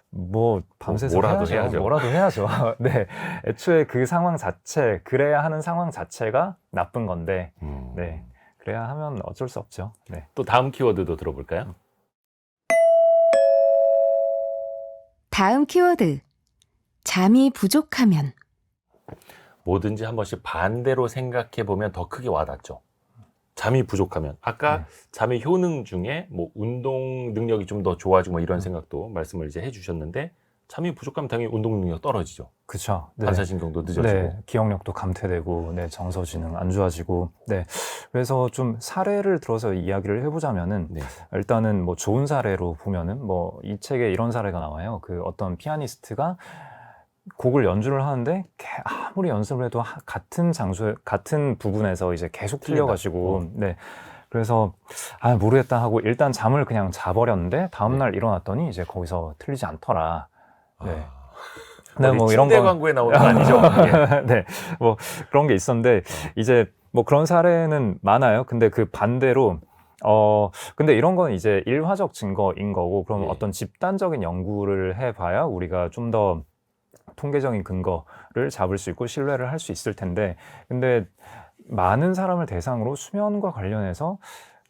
뭐 밤새서 뭐라도 해야죠. 해야죠. 뭐라도 해야죠. 네, 애초에 그 상황 자체, 그래야 하는 상황 자체가 나쁜 건데, 네, 그래야 하면 어쩔 수 없죠. 네. 또 다음 키워드도 들어볼까요? 다음 키워드. 잠이 부족하면. 뭐든지 한 번씩 반대로 생각해 보면 더 크게 와닿죠. 잠이 부족하면. 아까 네. 잠의 효능 중에 뭐 운동 능력이 좀 더 좋아지고 뭐 이런 생각도 말씀을 이제 해주셨는데, 잠이 부족하면 당연히 운동 능력 떨어지죠. 그쵸. 네. 반사신경도 늦어지고. 네, 기억력도 감퇴되고, 네, 정서 지능 안 좋아지고, 네. 그래서 좀 사례를 들어서 이야기를 해보자면은, 네. 일단은 뭐 좋은 사례로 보면은, 뭐 이 책에 이런 사례가 나와요. 그 어떤 피아니스트가 곡을 연주를 하는데, 아무리 연습을 해도 같은 장소에, 같은 부분에서 이제 계속 틀려가지고, 네. 그래서, 모르겠다 하고 일단 잠을 그냥 자버렸는데, 다음날 일어났더니 이제 거기서 틀리지 않더라. 네. 네, 뭐 이런 침대 광고에 나오는 거 아니죠? 예. 네, 뭐 그런 게 있었는데 이제 뭐 그런 사례는 많아요. 근데 그 반대로 근데 이런 건 이제 일화적 증거인 거고, 그럼 예. 어떤 집단적인 연구를 해봐야 우리가 좀 더 통계적인 근거를 잡을 수 있고 신뢰를 할 수 있을 텐데, 근데 많은 사람을 대상으로 수면과 관련해서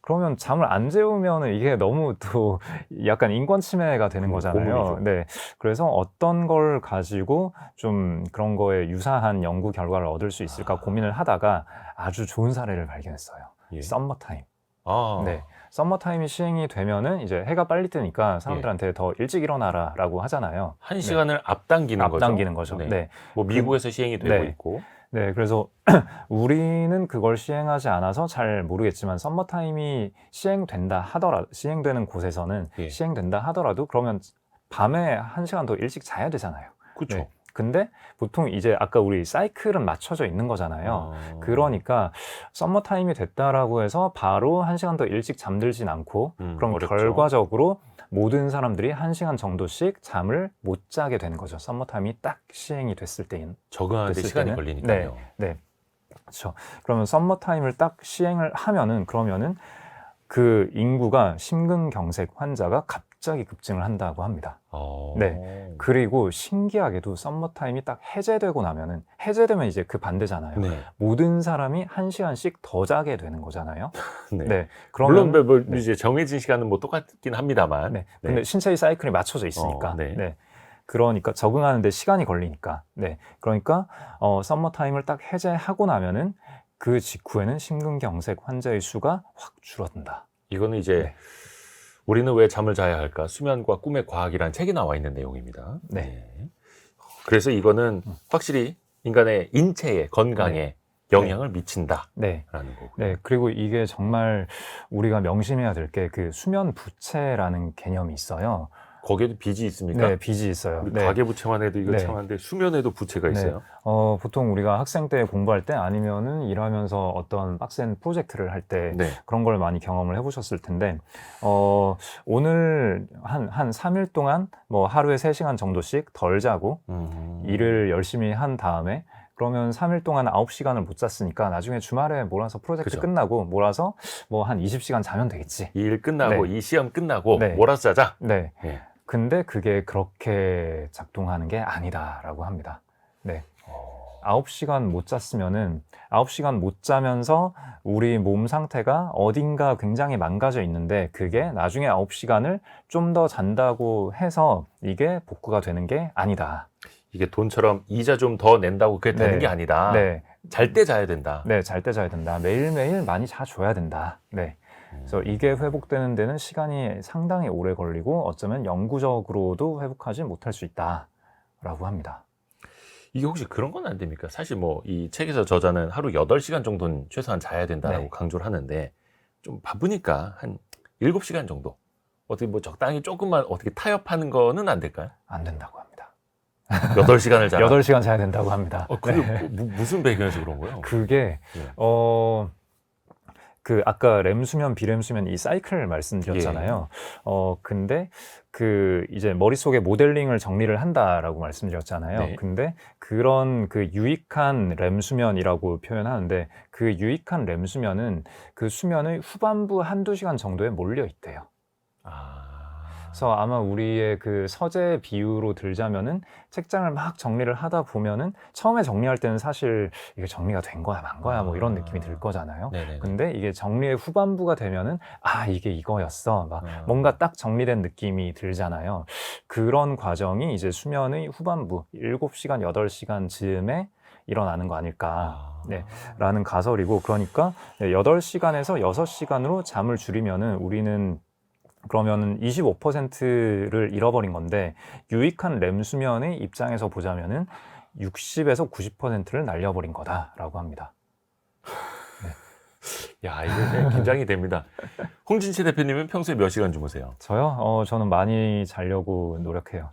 그러면 잠을 안 재우면 이게 너무 또 약간 인권 침해가 되는 거잖아요. 고문이죠. 네. 그래서 어떤 걸 가지고 좀 그런 거에 유사한 연구 결과를 얻을 수 있을까 고민을 하다가 아주 좋은 사례를 발견했어요. 예. 썸머타임. 아, 네. 썸머타임이 시행이 되면은 이제 해가 빨리 뜨니까 사람들한테 더 일찍 일어나라라고 하잖아요. 한 시간을 앞당기는 거죠. 앞당기는 거죠. 네. 네. 뭐 미국에서 시행이 되고 네. 있고. 네, 그래서 우리는 그걸 시행하지 않아서 잘 모르겠지만 썸머타임이 시행되는 곳에서는 예. 시행된다 하더라도 그러면 밤에 1시간 더 일찍 자야 되잖아요. 그렇죠. 네. 근데 보통 이제 아까 우리 사이클은 맞춰져 있는 거잖아요. 그러니까 썸머타임이 됐다라고 해서 바로 1시간 더 일찍 잠들진 않고 그럼 어렵죠. 결과적으로 모든 사람들이 1시간 정도씩 잠을 못 자게 되는 거죠. 썸머타임이 딱 시행이 됐을 때인. 적응하는데 됐을 시간이 때는. 걸리니까요. 네. 그렇죠. 그러면 썸머타임을 딱 시행을 하면은 그러면은 그 인구가 심근경색 환자가 갑자기 급증을 한다고 합니다. 네. 그리고 신기하게도 썸머타임이 딱 해제되고 나면은, 해제되면 이제 그 반대잖아요. 네. 모든 사람이 1시간씩 더 자게 되는 거잖아요. 네. 네. 물론 그러면 뭐 네. 이제 정해진 시간은 뭐 똑같긴 합니다만. 네. 근데 신체의 사이클이 맞춰져 있으니까. 네. 그러니까 적응하는데 시간이 걸리니까. 네. 그러니까 썸머타임을 딱 해제하고 나면은 그 직후에는 심근경색 환자의 수가 확 줄어든다. 이거는 이제 네. 우리는 왜 잠을 자야 할까? 수면과 꿈의 과학이라는 책에 나와 있는 내용입니다. 네. 그래서 이거는 확실히 인간의 인체에, 건강에 영향을 미친다라는 네. 거고요. 네. 그리고 이게 정말 우리가 명심해야 될 게 그 수면 부채라는 개념이 있어요. 거기에도 빚이 있습니까? 네, 빚이 있어요. 우리 네. 가계부채만 해도 이거 네. 참 한데 수면에도 부채가 있어요. 보통 우리가 학생 때 공부할 때 아니면은 일하면서 어떤 빡센 프로젝트를 할 때 네. 그런 걸 많이 경험을 해보셨을 텐데, 오늘 한 3일 동안 뭐 하루에 3시간 정도씩 덜 자고 일을 열심히 한 다음에 그러면 3일 동안 9시간을 못 잤으니까 나중에 주말에 몰아서 프로젝트 그죠. 끝나고 몰아서 뭐 한 20시간 자면 되겠지. 이 일 끝나고 네. 이 시험 끝나고 네. 몰아서 자자. 네. 네. 근데 그게 그렇게 작동하는 게 아니다라고 합니다. 네. 9시간 못 잤으면은 9시간 못 자면서 우리 몸 상태가 어딘가 굉장히 망가져 있는데 그게 나중에 9시간을 좀 더 잔다고 해서 이게 복구가 되는 게 아니다. 이게 돈처럼 이자 좀 더 낸다고 그게 되는 네. 게 아니다. 네. 잘 때 자야 된다. 네, 잘 때 자야 된다. 매일매일 많이 자줘야 된다. 네. 그래서 이게 회복되는 데는 시간이 상당히 오래 걸리고 어쩌면 영구적으로도 회복하지 못할 수 있다라고 합니다. 이게 혹시 그런 건 안 됩니까? 사실 뭐 이 책에서 저자는 하루 8시간 정도는 최소한 자야 된다라고 네. 강조를 하는데 좀 바쁘니까 한 7시간 정도 어떻게 뭐 적당히 조금만 어떻게 타협하는 거는 안 될까요? 안 된다고 합니다. 8시간을 자라. 8시간 자야 된다고 합니다. 그게 무슨 배경에서 그런 거예요? 그게 예. 그 아까 렘 수면, 비렘 수면 이 사이클 말씀드렸잖아요. 근데 그 이제 머릿속에 모델링을 정리를 한다라고 말씀드렸잖아요. 네. 근데 그런 그 유익한 렘 수면이라고 표현하는데 그 유익한 렘 수면은 그 수면의 후반부 한두 시간 정도에 몰려 있대요. 그래서 아마 우리의 그 서재 비유로 들자면은 책장을 막 정리를 하다 보면은 처음에 정리할 때는 사실 이게 정리가 된 거야, 만 거야, 뭐 이런 느낌이 들 거잖아요. 네네네. 근데 이게 정리의 후반부가 되면은 아, 이게 이거였어. 막 뭔가 딱 정리된 느낌이 들잖아요. 그런 과정이 이제 수면의 후반부 7시간, 8시간 즈음에 일어나는 거 아닐까. 네, 라는 가설이고, 그러니까 8시간에서 6시간으로 잠을 줄이면은 우리는 그러면은 25%를 잃어버린 건데 유익한 렘 수면의 입장에서 보자면은 60에서 90%를 날려버린 거다라고 합니다. 야, 이게 긴장이 됩니다. 홍진치 대표님은 평소에 몇 시간 주무세요? 저요? 저는 많이 자려고 노력해요.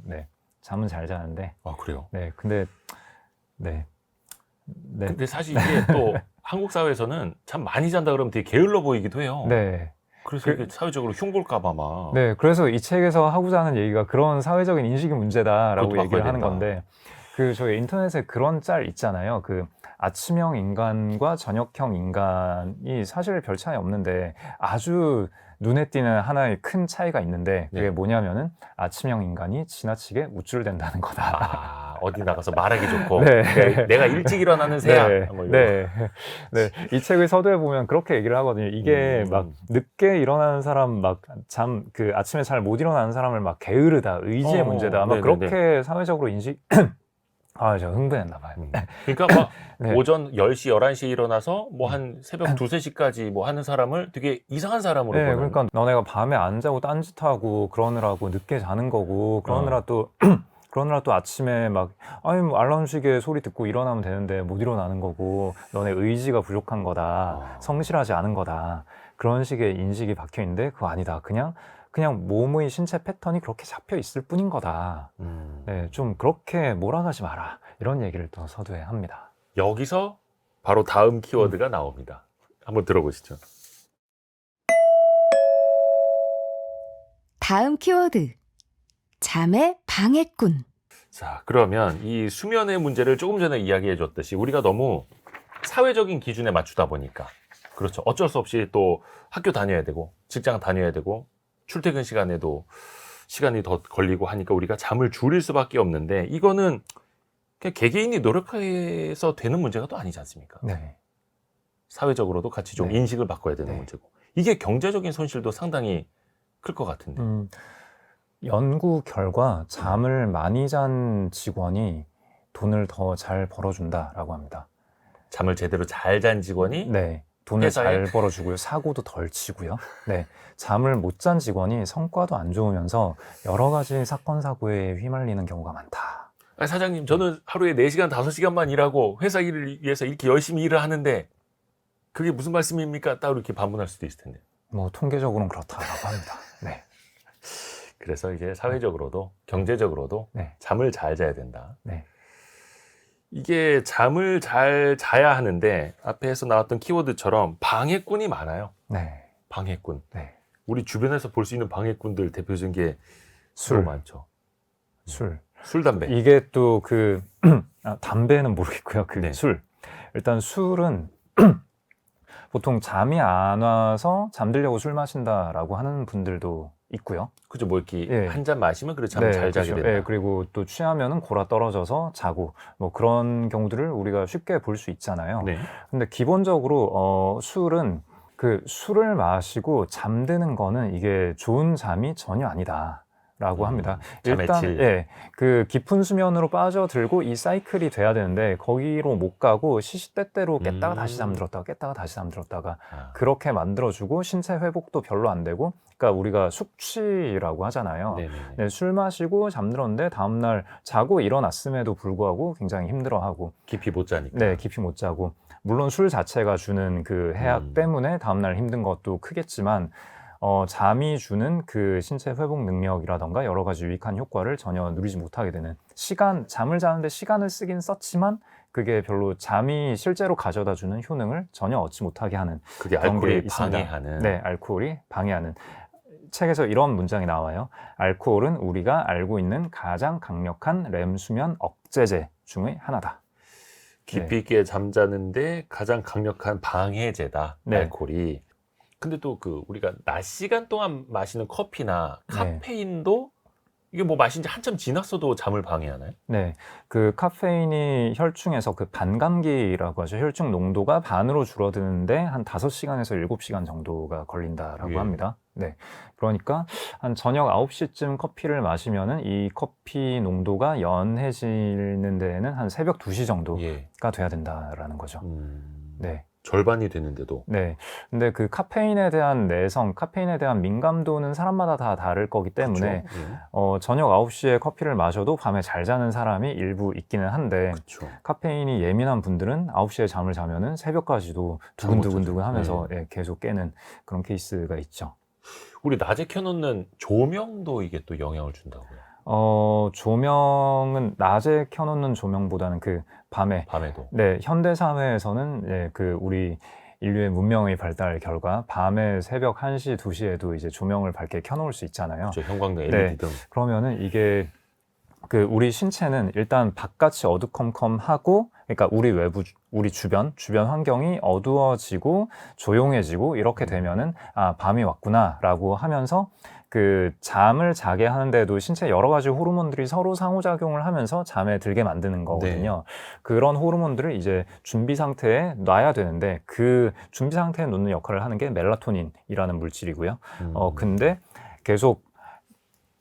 네, 잠은 잘 자는데. 아, 그래요? 네, 근데 근데 사실 이게 또 한국 사회에서는 잠 많이 잔다 그러면 되게 게을러 보이기도 해요. 네. 그래서 이게 사회적으로 흉볼까봐 막. 네, 그래서 이 책에서 하고자 하는 얘기가 그런 사회적인 인식이 문제다라고 그것도 얘기를 바꿔야 하는 된다. 건데, 그 저희 인터넷에 그런 짤 있잖아요. 그 아침형 인간과 저녁형 인간이 사실 별 차이 없는데 아주 눈에 띄는 하나의 큰 차이가 있는데 그게 네. 뭐냐면은 아침형 인간이 지나치게 우쭐댄다는 거다. 어디 나가서 말하기 좋고 네. 내가 일찍 일어나는 새야. 뭐 이런. 네. 이 책의 서두에 보면 그렇게 얘기를 하거든요. 이게 막 늦게 일어나는 사람, 막 그 아침에 잘 못 일어나는 사람을 막 게으르다, 의지의 문제다, 막 그렇게 사회적으로 인식. 아, 저 흥분했나 봐요. 그러니까 막 네. 오전 10시, 11시에 일어나서 뭐 한 새벽 2, 3시까지 뭐 하는 사람을 되게 이상한 사람으로 네, 보는. 그러니까 너네가 밤에 안 자고 딴짓하고 그러느라고 늦게 자는 거고, 그러느라 또 아침에 막 아니 뭐 알람 시계 소리 듣고 일어나면 되는데 못 일어나는 거고, 너네 의지가 부족한 거다, 성실하지 않은 거다, 그런 식의 인식이 박혀 있는데 그거 아니다. 그냥 몸의 신체 패턴이 그렇게 잡혀 있을 뿐인 거다. 네, 좀 그렇게 몰아가지 마라, 이런 얘기를 또 서두에 합니다. 여기서 바로 다음 키워드가 나옵니다. 한번 들어보시죠. 다음 키워드. 잠의 방해꾼. 자, 그러면 이 수면의 문제를 조금 전에 이야기해 줬듯이 우리가 너무 사회적인 기준에 맞추다 보니까, 그렇죠, 어쩔 수 없이 또 학교 다녀야 되고 직장 다녀야 되고 출퇴근 시간에도 시간이 더 걸리고 하니까 우리가 잠을 줄일 수밖에 없는데, 이거는 그냥 개개인이 노력해서 되는 문제가 또 아니지 않습니까? 네. 사회적으로도 같이 좀 네. 인식을 바꿔야 되는 네. 문제고, 이게 경제적인 손실도 상당히 클 것 같은데. 연구 결과 잠을 많이 잔 직원이 돈을 더 잘 벌어준다라고 합니다. 잠을 제대로 잘 잔 직원이 네, 돈을 회사에? 잘 벌어주고요, 사고도 덜 치고요. 네, 잠을 못 잔 직원이 성과도 안 좋으면서 여러 가지 사건 사고에 휘말리는 경우가 많다. 아니, 사장님, 저는 하루에 4시간, 5시간만 일하고 회사 일을 위해서 이렇게 열심히 일을 하는데 그게 무슨 말씀입니까? 따로 이렇게 반문할 수도 있을 텐데. 뭐 통계적으로는 그렇다라고 합니다. 네, 그래서 이제 사회적으로도 경제적으로도 네. 잠을 잘 자야 된다. 네. 이게 잠을 잘 자야 하는데 앞에서 나왔던 키워드처럼 방해꾼이 많아요. 네, 방해꾼. 네. 우리 주변에서 볼 수 있는 방해꾼들 대표적인 게 술, 너무 많죠. 술. 술, 담배. 이게 또 담배는 모르겠고요. 네. 술. 일단 술은 보통 잠이 안 와서 잠들려고 술 마신다라고 하는 분들도 있고요. 그죠? 뭐 이렇게 예. 한 잔 마시면 그래 잠을 잘 자게 그렇죠. 된다. 예, 그리고 또 취하면은 골아 떨어져서 자고, 뭐 그런 경우들을 우리가 쉽게 볼 수 있잖아요. 네. 근데 기본적으로 술은 술을 마시고 잠드는 거는 이게 좋은 잠이 전혀 아니다라고 합니다. 잠의 일단 질. 그 깊은 수면으로 빠져들고 이 사이클이 돼야 되는데 거기로 못 가고 시시때때로 깼다가 다시 잠들었다가 깼다가 다시 잠들었다가 그렇게 만들어주고 신체 회복도 별로 안 되고, 그러니까 우리가 숙취라고 하잖아요. 네네네. 네, 술 마시고 잠들었는데 다음날 자고 일어났음에도 불구하고 굉장히 힘들어하고, 깊이 못 자니까. 네, 깊이 못 자고, 물론 술 자체가 주는 그 해악 때문에 다음날 힘든 것도 크겠지만 잠이 주는 그 신체 회복 능력이라던가 여러 가지 유익한 효과를 전혀 누리지 못하게 되는, 잠을 자는데 시간을 쓰긴 썼지만 그게 별로 잠이 실제로 가져다 주는 효능을 전혀 얻지 못하게 하는 그게 그런 게 알코올이 있습니다. 방해하는. 네, 알코올이 방해하는. 책에서 이런 문장이 나와요. 알코올은 우리가 알고 있는 가장 강력한 렘 수면 억제제 중의 하나다. 깊이 있게 잠자는데 가장 강력한 방해제다. 네. 알코올이. 근데 또 그 우리가 낮 시간 동안 마시는 커피나 네. 카페인도 이게 뭐 마신 지 한참 지났어도 잠을 방해하나요? 네, 그 카페인이 혈중에서 그 반감기라고 하죠. 혈중 농도가 반으로 줄어드는데 한 5시간에서 7시간 정도가 걸린다라고 예. 합니다. 네, 그러니까 한 저녁 9시쯤 커피를 마시면은 이 커피 농도가 연해지는 데에는 한 새벽 2시 정도가 예. 돼야 된다라는 거죠. 네. 절반이 되는데도. 네. 근데 그 카페인에 대한 내성, 카페인에 대한 민감도는 사람마다 다 다를 거기 때문에 그쵸? 예. 저녁 9시에 커피를 마셔도 밤에 잘 자는 사람이 일부 있기는 한데 그쵸. 카페인이 예민한 분들은 9시에 잠을 자면은 새벽까지도 두근두근두근 하면서 예, 계속 깨는 그런 케이스가 있죠. 우리 낮에 켜놓는 조명도 이게 또 영향을 준다고요. 조명은 낮에 켜놓는 조명보다는 그 밤에 밤에도. 네, 현대 사회에서는 예, 그 우리 인류의 문명의 발달 결과 밤에 새벽 1시, 2시에도 이제 조명을 밝게 켜놓을 수 있잖아요. 저 형광등 네. LED 등. 그러면은 이게 그 우리 신체는 일단 바깥이 어두컴컴하고 그러니까 우리 외부 우리 주변 환경이 어두워지고 조용해지고 이렇게 되면은 아, 밤이 왔구나라고 하면서 그 잠을 자게 하는데도 신체 여러 가지 호르몬들이 서로 상호작용을 하면서 잠에 들게 만드는 거거든요. 그런 호르몬들을 이제 준비 상태에 놔야 되는데 그 준비 상태에 놓는 역할을 하는 게 멜라토닌이라는 물질이고요. 근데 계속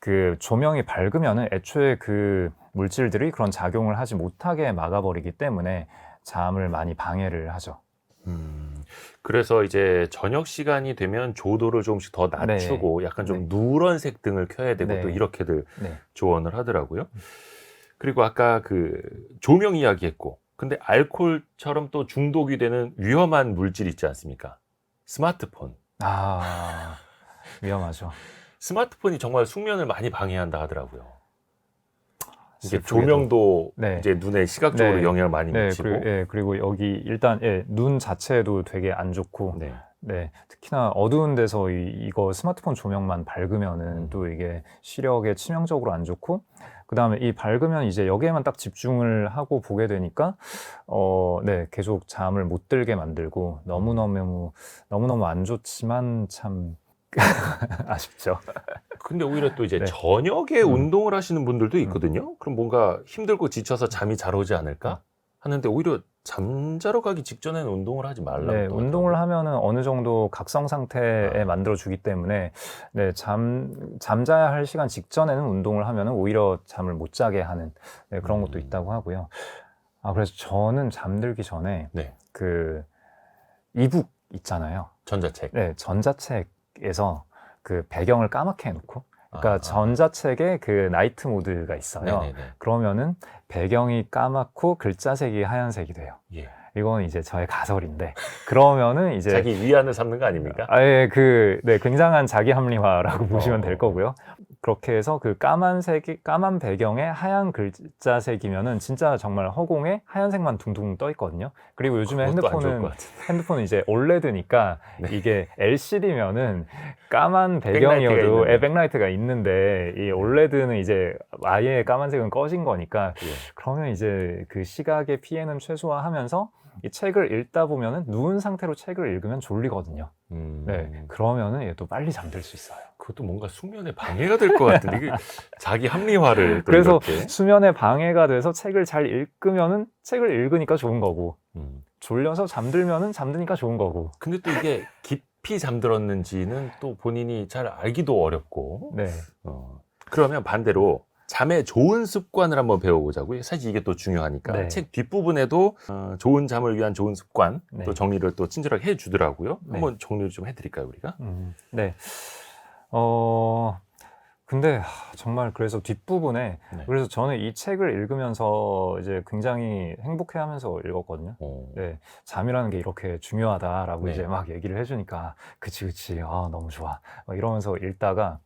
그 조명이 밝으면은 애초에 그 물질들이 그런 작용을 하지 못하게 막아버리기 때문에 잠을 많이 방해를 하죠. 그래서 이제 저녁 시간이 되면 조도를 조금씩 더 낮추고 약간 좀 누런색 등을 켜야 되고 또 이렇게들 조언을 하더라고요. 그리고 아까 그 조명 이야기했고, 근데 알코올처럼 또 중독이 되는 위험한 물질 있지 않습니까? 스마트폰. 아, 위험하죠. 스마트폰이 정말 숙면을 많이 방해한다 하더라고요. 이게 슬프게도. 조명도 네. 이제 눈에 시각적으로 네. 영향을 많이 네, 미치고. 그리고 여기 일단 눈 자체도 되게 안 좋고 네. 네, 특히나 어두운 데서 이거 스마트폰 조명만 밝으면은 또 이게 시력에 치명적으로 안 좋고, 그 다음에 이 밝으면 이제 여기에만 딱 집중을 하고 보게 되니까, 네, 계속 잠을 못 들게 만들고 너무너무 안 좋지만 참 아쉽죠. 근데 오히려 또 이제 네. 저녁에 운동을 하시는 분들도 있거든요. 그럼 뭔가 힘들고 지쳐서 잠이 잘 오지 않을까 하는데 오히려 잠자러 가기 직전에는 운동을 하지 말라고. 네, 또 운동을 하더라고요. 하면은 어느 정도 각성 상태에 만들어 주기 때문에 네, 잠자야 할 시간 직전에는 운동을 하면은 오히려 잠을 못 자게 하는 네, 그런 것도 있다고 하고요. 아, 그래서 저는 잠들기 전에 네. 그 이북 있잖아요. 전자책. 네, 전자책에서 그 배경을 까맣게 해놓고, 그러니까 전자책에 그 나이트 모드가 있어요. 네네네. 그러면은 배경이 까맣고 글자색이 하얀색이 돼요. 예. 이건 이제 저의 가설인데, 그러면 이제 자기 위안을 삼는 거 아닙니까? 아예 네, 굉장한 자기 합리화라고 보시면 될 거고요. 그렇게 해서 그 까만 배경에 하얀 글자색이면은 진짜 정말 허공에 하얀색만 둥둥 떠 있거든요. 그리고 요즘에 그것도 안 좋을 것 핸드폰은 이제 OLED니까 이게 LCD면은 까만 백라이트가 배경이어도 있는데. 백라이트가 있는데 이 OLED는 이제 아예 까만색은 꺼진 거니까 그러면 이제 그 시각의 피해는 최소화하면서 이 책을 읽다 보면은 누운 상태로 책을 읽으면 졸리거든요. 네, 그러면은 얘도 빨리 잠들 수 있어요. 그것도 뭔가 숙면에 방해가 될 것 같은데 이게 자기 합리화를 또 그래서 이렇게. 수면에 방해가 돼서 책을 잘 읽으면은 책을 읽으니까 좋은 거고, 졸려서 잠들면은 잠드니까 좋은 거고. 근데 또 이게 깊이 잠들었는지는 또 본인이 잘 알기도 어렵고. 네. 그러면 반대로 잠에 좋은 습관을 한번 배워보자고요. 사실 이게 또 중요하니까. 네. 책 뒷부분에도 좋은 잠을 위한 좋은 습관 네. 또 정리를 또 친절하게 해주더라고요. 네. 한번 정리를 좀 해드릴까요, 우리가? 네. 근데 정말 그래서 뒷부분에 그래서 저는 이 책을 읽으면서 이제 굉장히 행복해하면서 읽었거든요. 네, 잠이라는 게 이렇게 중요하다라고 이제 막 얘기를 해주니까 그치 아 너무 좋아 막 이러면서 읽다가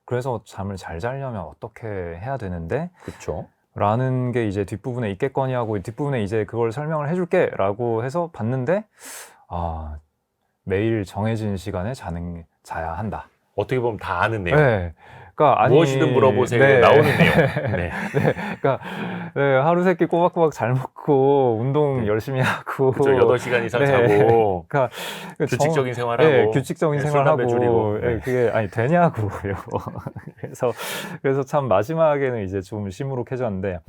그래서 잠을 잘 자려면 어떻게 해야 되는데 그렇죠. 라는 게 이제 뒷부분에 있겠거니 하고 뒷부분에 이제 그걸 설명을 해줄게 라고 해서 봤는데 매일 정해진 시간에 자야 한다. 어떻게 보면 다 아는 내용. 네. 그러니까 무엇이든 물어보세요. 네. 나오는 내용. 네. 그러니까 하루 세끼 꼬박꼬박 잘 먹고 운동 네. 열심히 하고 그죠. 8시간 이상 네. 자고 그러니까 규칙적인 생활하고 네, 규칙적인 네, 술, 담배 생활하고 줄이고. 네, 네. 그게 아니 되냐고요. 그래서 참 마지막에는 이제 좀 시무룩해졌는데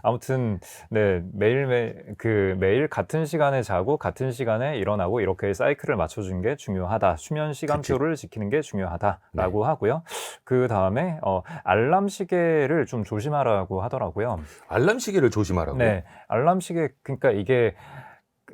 아무튼 네 매일 같은 시간에 자고 같은 시간에 일어나고 이렇게 사이클을 맞춰주는 게 중요하다. 수면 시간표를 지키는 게 중요하다라고 하고요. 그 다음에 알람 시계를 좀 조심하라고 하더라고요. 알람 시계를 조심하라고요? 네, 알람 시계 그러니까 이게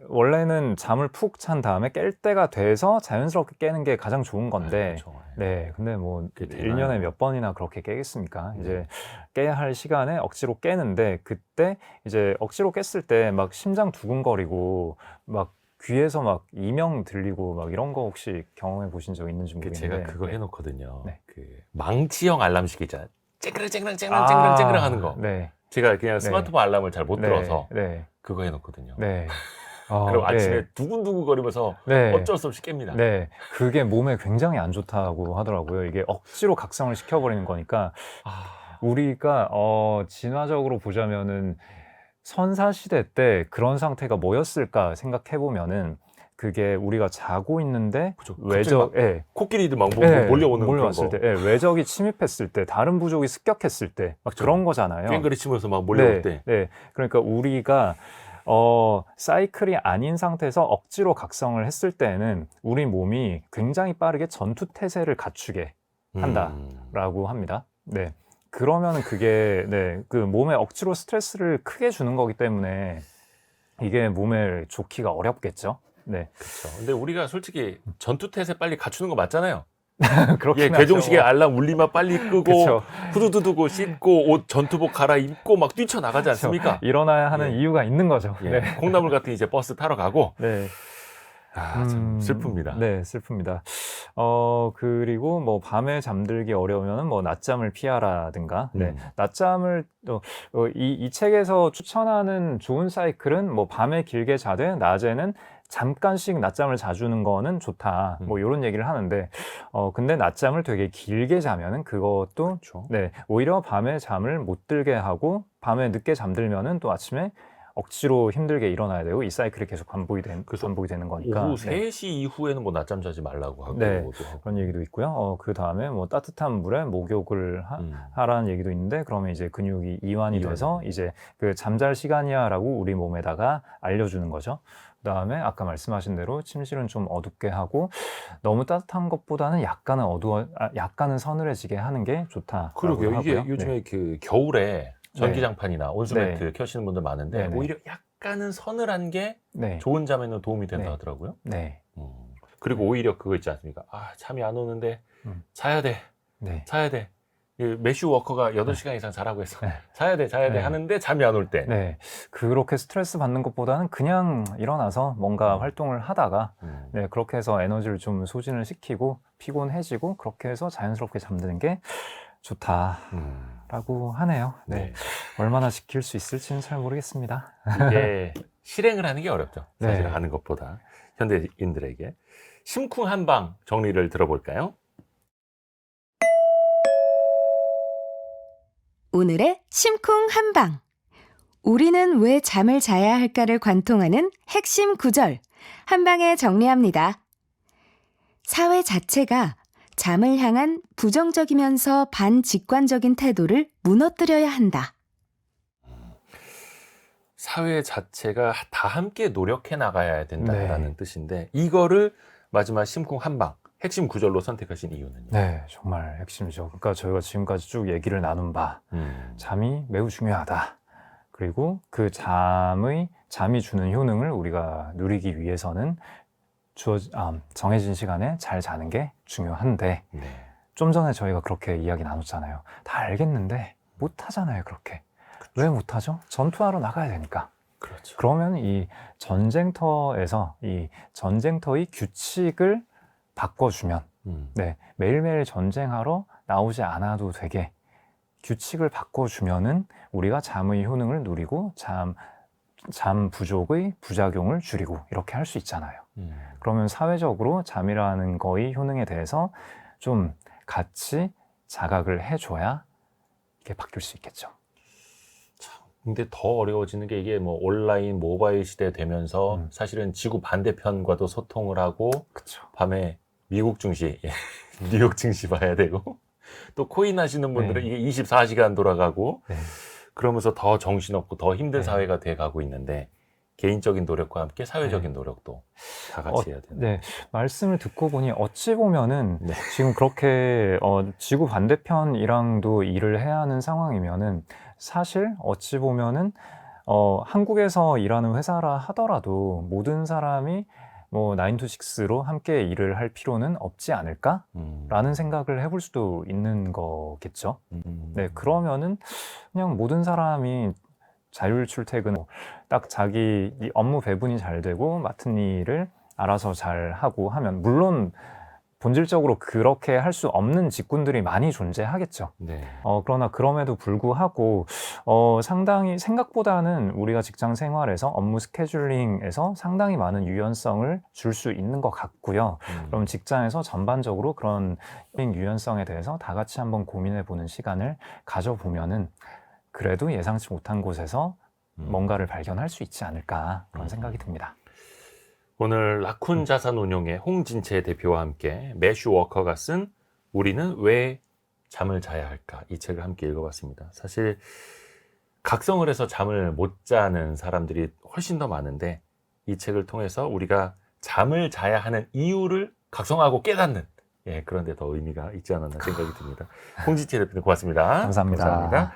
원래는 잠을 푹 잔 다음에 깰 때가 돼서 자연스럽게 깨는 게 가장 좋은 건데 그렇죠. 네, 근데 뭐 그게 되나요? 1년에 몇 번이나 그렇게 깨겠습니까? 이제 깨야 할 시간에 억지로 깨는데 그때 이제 억지로 깼을 때 막 심장 두근거리고 막 귀에서 막 이명 들리고 막 이런 거 혹시 경험해 보신 적 있는지 모르겠는데 제가 그거 해놓거든요. 네. 그 망치형 알람 시계 있잖아요. 쨍그랑 하는 거. 네. 제가 그냥 네. 스마트폰 알람을 잘 못 들어서 네. 그거 해놓거든요. 네. 그리고 아침에 네. 두근두근 거리면서 네. 어쩔 수 없이 깹니다. 네, 그게 몸에 굉장히 안 좋다고 하더라고요. 이게 억지로 각성을 시켜버리는 거니까 우리가 진화적으로 보자면은 선사시대 때 그런 상태가 뭐였을까 생각해 보면은 그게 우리가 자고 있는데 그죠. 코끼리들 막 몰려오는 몰려왔을 때, 외적이 침입했을 때, 다른 부족이 습격했을 때, 막 그런 거잖아요. 꽹그리 치면서 막 몰려올 때. 네, 그러니까 우리가 사이클이 아닌 상태에서 억지로 각성을 했을 때는 우리 몸이 굉장히 빠르게 전투 태세를 갖추게 한다라고 합니다. 네. 그러면은 그게 그 몸에 억지로 스트레스를 크게 주는 거기 때문에 이게 몸에 좋기가 어렵겠죠. 네. 그렇죠. 근데 우리가 솔직히 전투 태세 빨리 갖추는 거 맞잖아요. 그렇긴 하죠. 괴종식에 알람 울리면 빨리 끄고 그쵸. 후두두 두고 씻고 옷 전투복 갈아입고 막 뛰쳐나가지 않습니까? 일어나야 하는 이유가 있는 거죠. 네. 콩나물 같은 이제 버스 타러 가고. 네. 참 슬픕니다. 네, 슬픕니다. 그리고 뭐 밤에 잠들기 어려우면 뭐 낮잠을 피하라든가. 네. 낮잠을 이 책에서 추천하는 좋은 사이클은 뭐 밤에 길게 자되 낮에는 잠깐씩 낮잠을 자주는 거는 좋다. 뭐 이런 얘기를 하는데 근데 낮잠을 되게 길게 자면은 그것도 그렇죠. 네, 오히려 밤에 잠을 못 들게 하고 밤에 늦게 잠들면은 또 아침에 억지로 힘들게 일어나야 되고 이 사이클이 계속 반복이 되는 거니까. 오후 3시 이후에는 뭐 낮잠 자지 말라고 하고. 네, 그런 얘기도 있고요. 그 다음에 뭐 따뜻한 물에 목욕을 하라는 얘기도 있는데 그러면 이제 근육이 이완이 돼서 이제 그 잠잘 시간이야라고 우리 몸에다가 알려주는 거죠. 그 다음에 아까 말씀하신 대로 침실은 좀 어둡게 하고 너무 따뜻한 것보다는 약간은 서늘해지게 하는 게 좋다. 그러게요. 이게 요즘에 그 겨울에 전기장판이나 온수매트 켜시는 분들 많은데 오히려 약간은 서늘한 게 좋은 잠에는 도움이 된다 하더라고요. 네. 그리고 오히려 그거 있지 않습니까? 잠이 안 오는데 자야 돼. 자야 돼. 매슈 워커가 8시간 이상 자라고 해서 자야 돼 하는데 잠이 안 올 때. 네. 그렇게 스트레스 받는 것보다는 그냥 일어나서 뭔가 활동을 하다가 그렇게 해서 에너지를 좀 소진을 시키고 피곤해지고 그렇게 해서 자연스럽게 잠드는 게 좋다라고 하네요. 네. 얼마나 지킬 수 있을지는 잘 모르겠습니다. 이게 실행을 하는 게 어렵죠. 사실 하는 것보다. 현대인들에게. 심쿵 한방 정리를 들어볼까요? 오늘의 심쿵 한방. 우리는 왜 잠을 자야 할까를 관통하는 핵심 구절. 한방에 정리합니다. 사회 자체가 잠을 향한 부정적이면서 반직관적인 태도를 무너뜨려야 한다. 사회 자체가 다 함께 노력해 나가야 된다라는 뜻인데 이거를 마지막 심쿵 한방 핵심 구절로 선택하신 이유는요? 네, 정말 핵심이죠. 그러니까 저희가 지금까지 쭉 얘기를 나눈 바 잠이 매우 중요하다. 그리고 그 잠이 주는 효능을 우리가 누리기 위해서는 정해진 시간에 잘 자는 게 중요한데 좀 전에 저희가 그렇게 이야기 나눴잖아요. 다 알겠는데 못하잖아요. 그렇게. 왜 못하죠? 전투하러 나가야 되니까. 그렇죠. 그러면 이 전쟁터의 규칙을 바꿔주면 매일매일 전쟁하러 나오지 않아도 되게 규칙을 바꿔주면은 우리가 잠의 효능을 누리고 잠 부족의 부작용을 줄이고 이렇게 할 수 있잖아요. 그러면 사회적으로 잠이라는 거의 효능에 대해서 좀 같이 자각을 해줘야 이게 바뀔 수 있겠죠. 근데 더 어려워지는 게 이게 뭐 온라인 모바일 시대 되면서 사실은 지구 반대편과도 소통을 하고 그렇죠. 밤에 미국 증시, 뉴욕 증시 봐야 되고 또 코인 하시는 분들은 네. 이게 24시간 돌아가고 네. 그러면서 더 정신없고 더 힘든 네. 사회가 돼 가고 있는데 개인적인 노력과 함께 사회적인 노력도 다 같이 해야 되는. 네, 말씀을 듣고 보니 어찌 보면은 네. 지금 그렇게 지구 반대편이랑도 일을 해야 하는 상황이면은 사실 어찌 보면은 한국에서 일하는 회사라 하더라도 모든 사람이 뭐 9 to 6로 함께 일을 할 필요는 없지 않을까라는 생각을 해볼 수도 있는 거겠죠. 네, 그러면은 그냥 모든 사람이 자율 출퇴근, 딱 자기 이 업무 배분이 잘 되고 맡은 일을 알아서 잘 하고 하면 물론 본질적으로 그렇게 할 수 없는 직군들이 많이 존재하겠죠. 네. 그러나 그럼에도 불구하고 상당히 생각보다는 우리가 직장 생활에서 업무 스케줄링에서 상당히 많은 유연성을 줄 수 있는 것 같고요. 그럼 직장에서 전반적으로 그런 유연성에 대해서 다 같이 한번 고민해 보는 시간을 가져보면은 그래도 예상치 못한 곳에서 뭔가를 발견할 수 있지 않을까 그런 생각이 듭니다. 오늘 라쿤 자산운용의 홍진채 대표와 함께 매슈 워커가 쓴 우리는 왜 잠을 자야 할까 이 책을 함께 읽어봤습니다. 사실 각성을 해서 잠을 못 자는 사람들이 훨씬 더 많은데 이 책을 통해서 우리가 잠을 자야 하는 이유를 각성하고 깨닫는 그런 데 더 의미가 있지 않았나 생각이 듭니다. 홍진채 대표님 고맙습니다. 감사합니다. 감사합니다.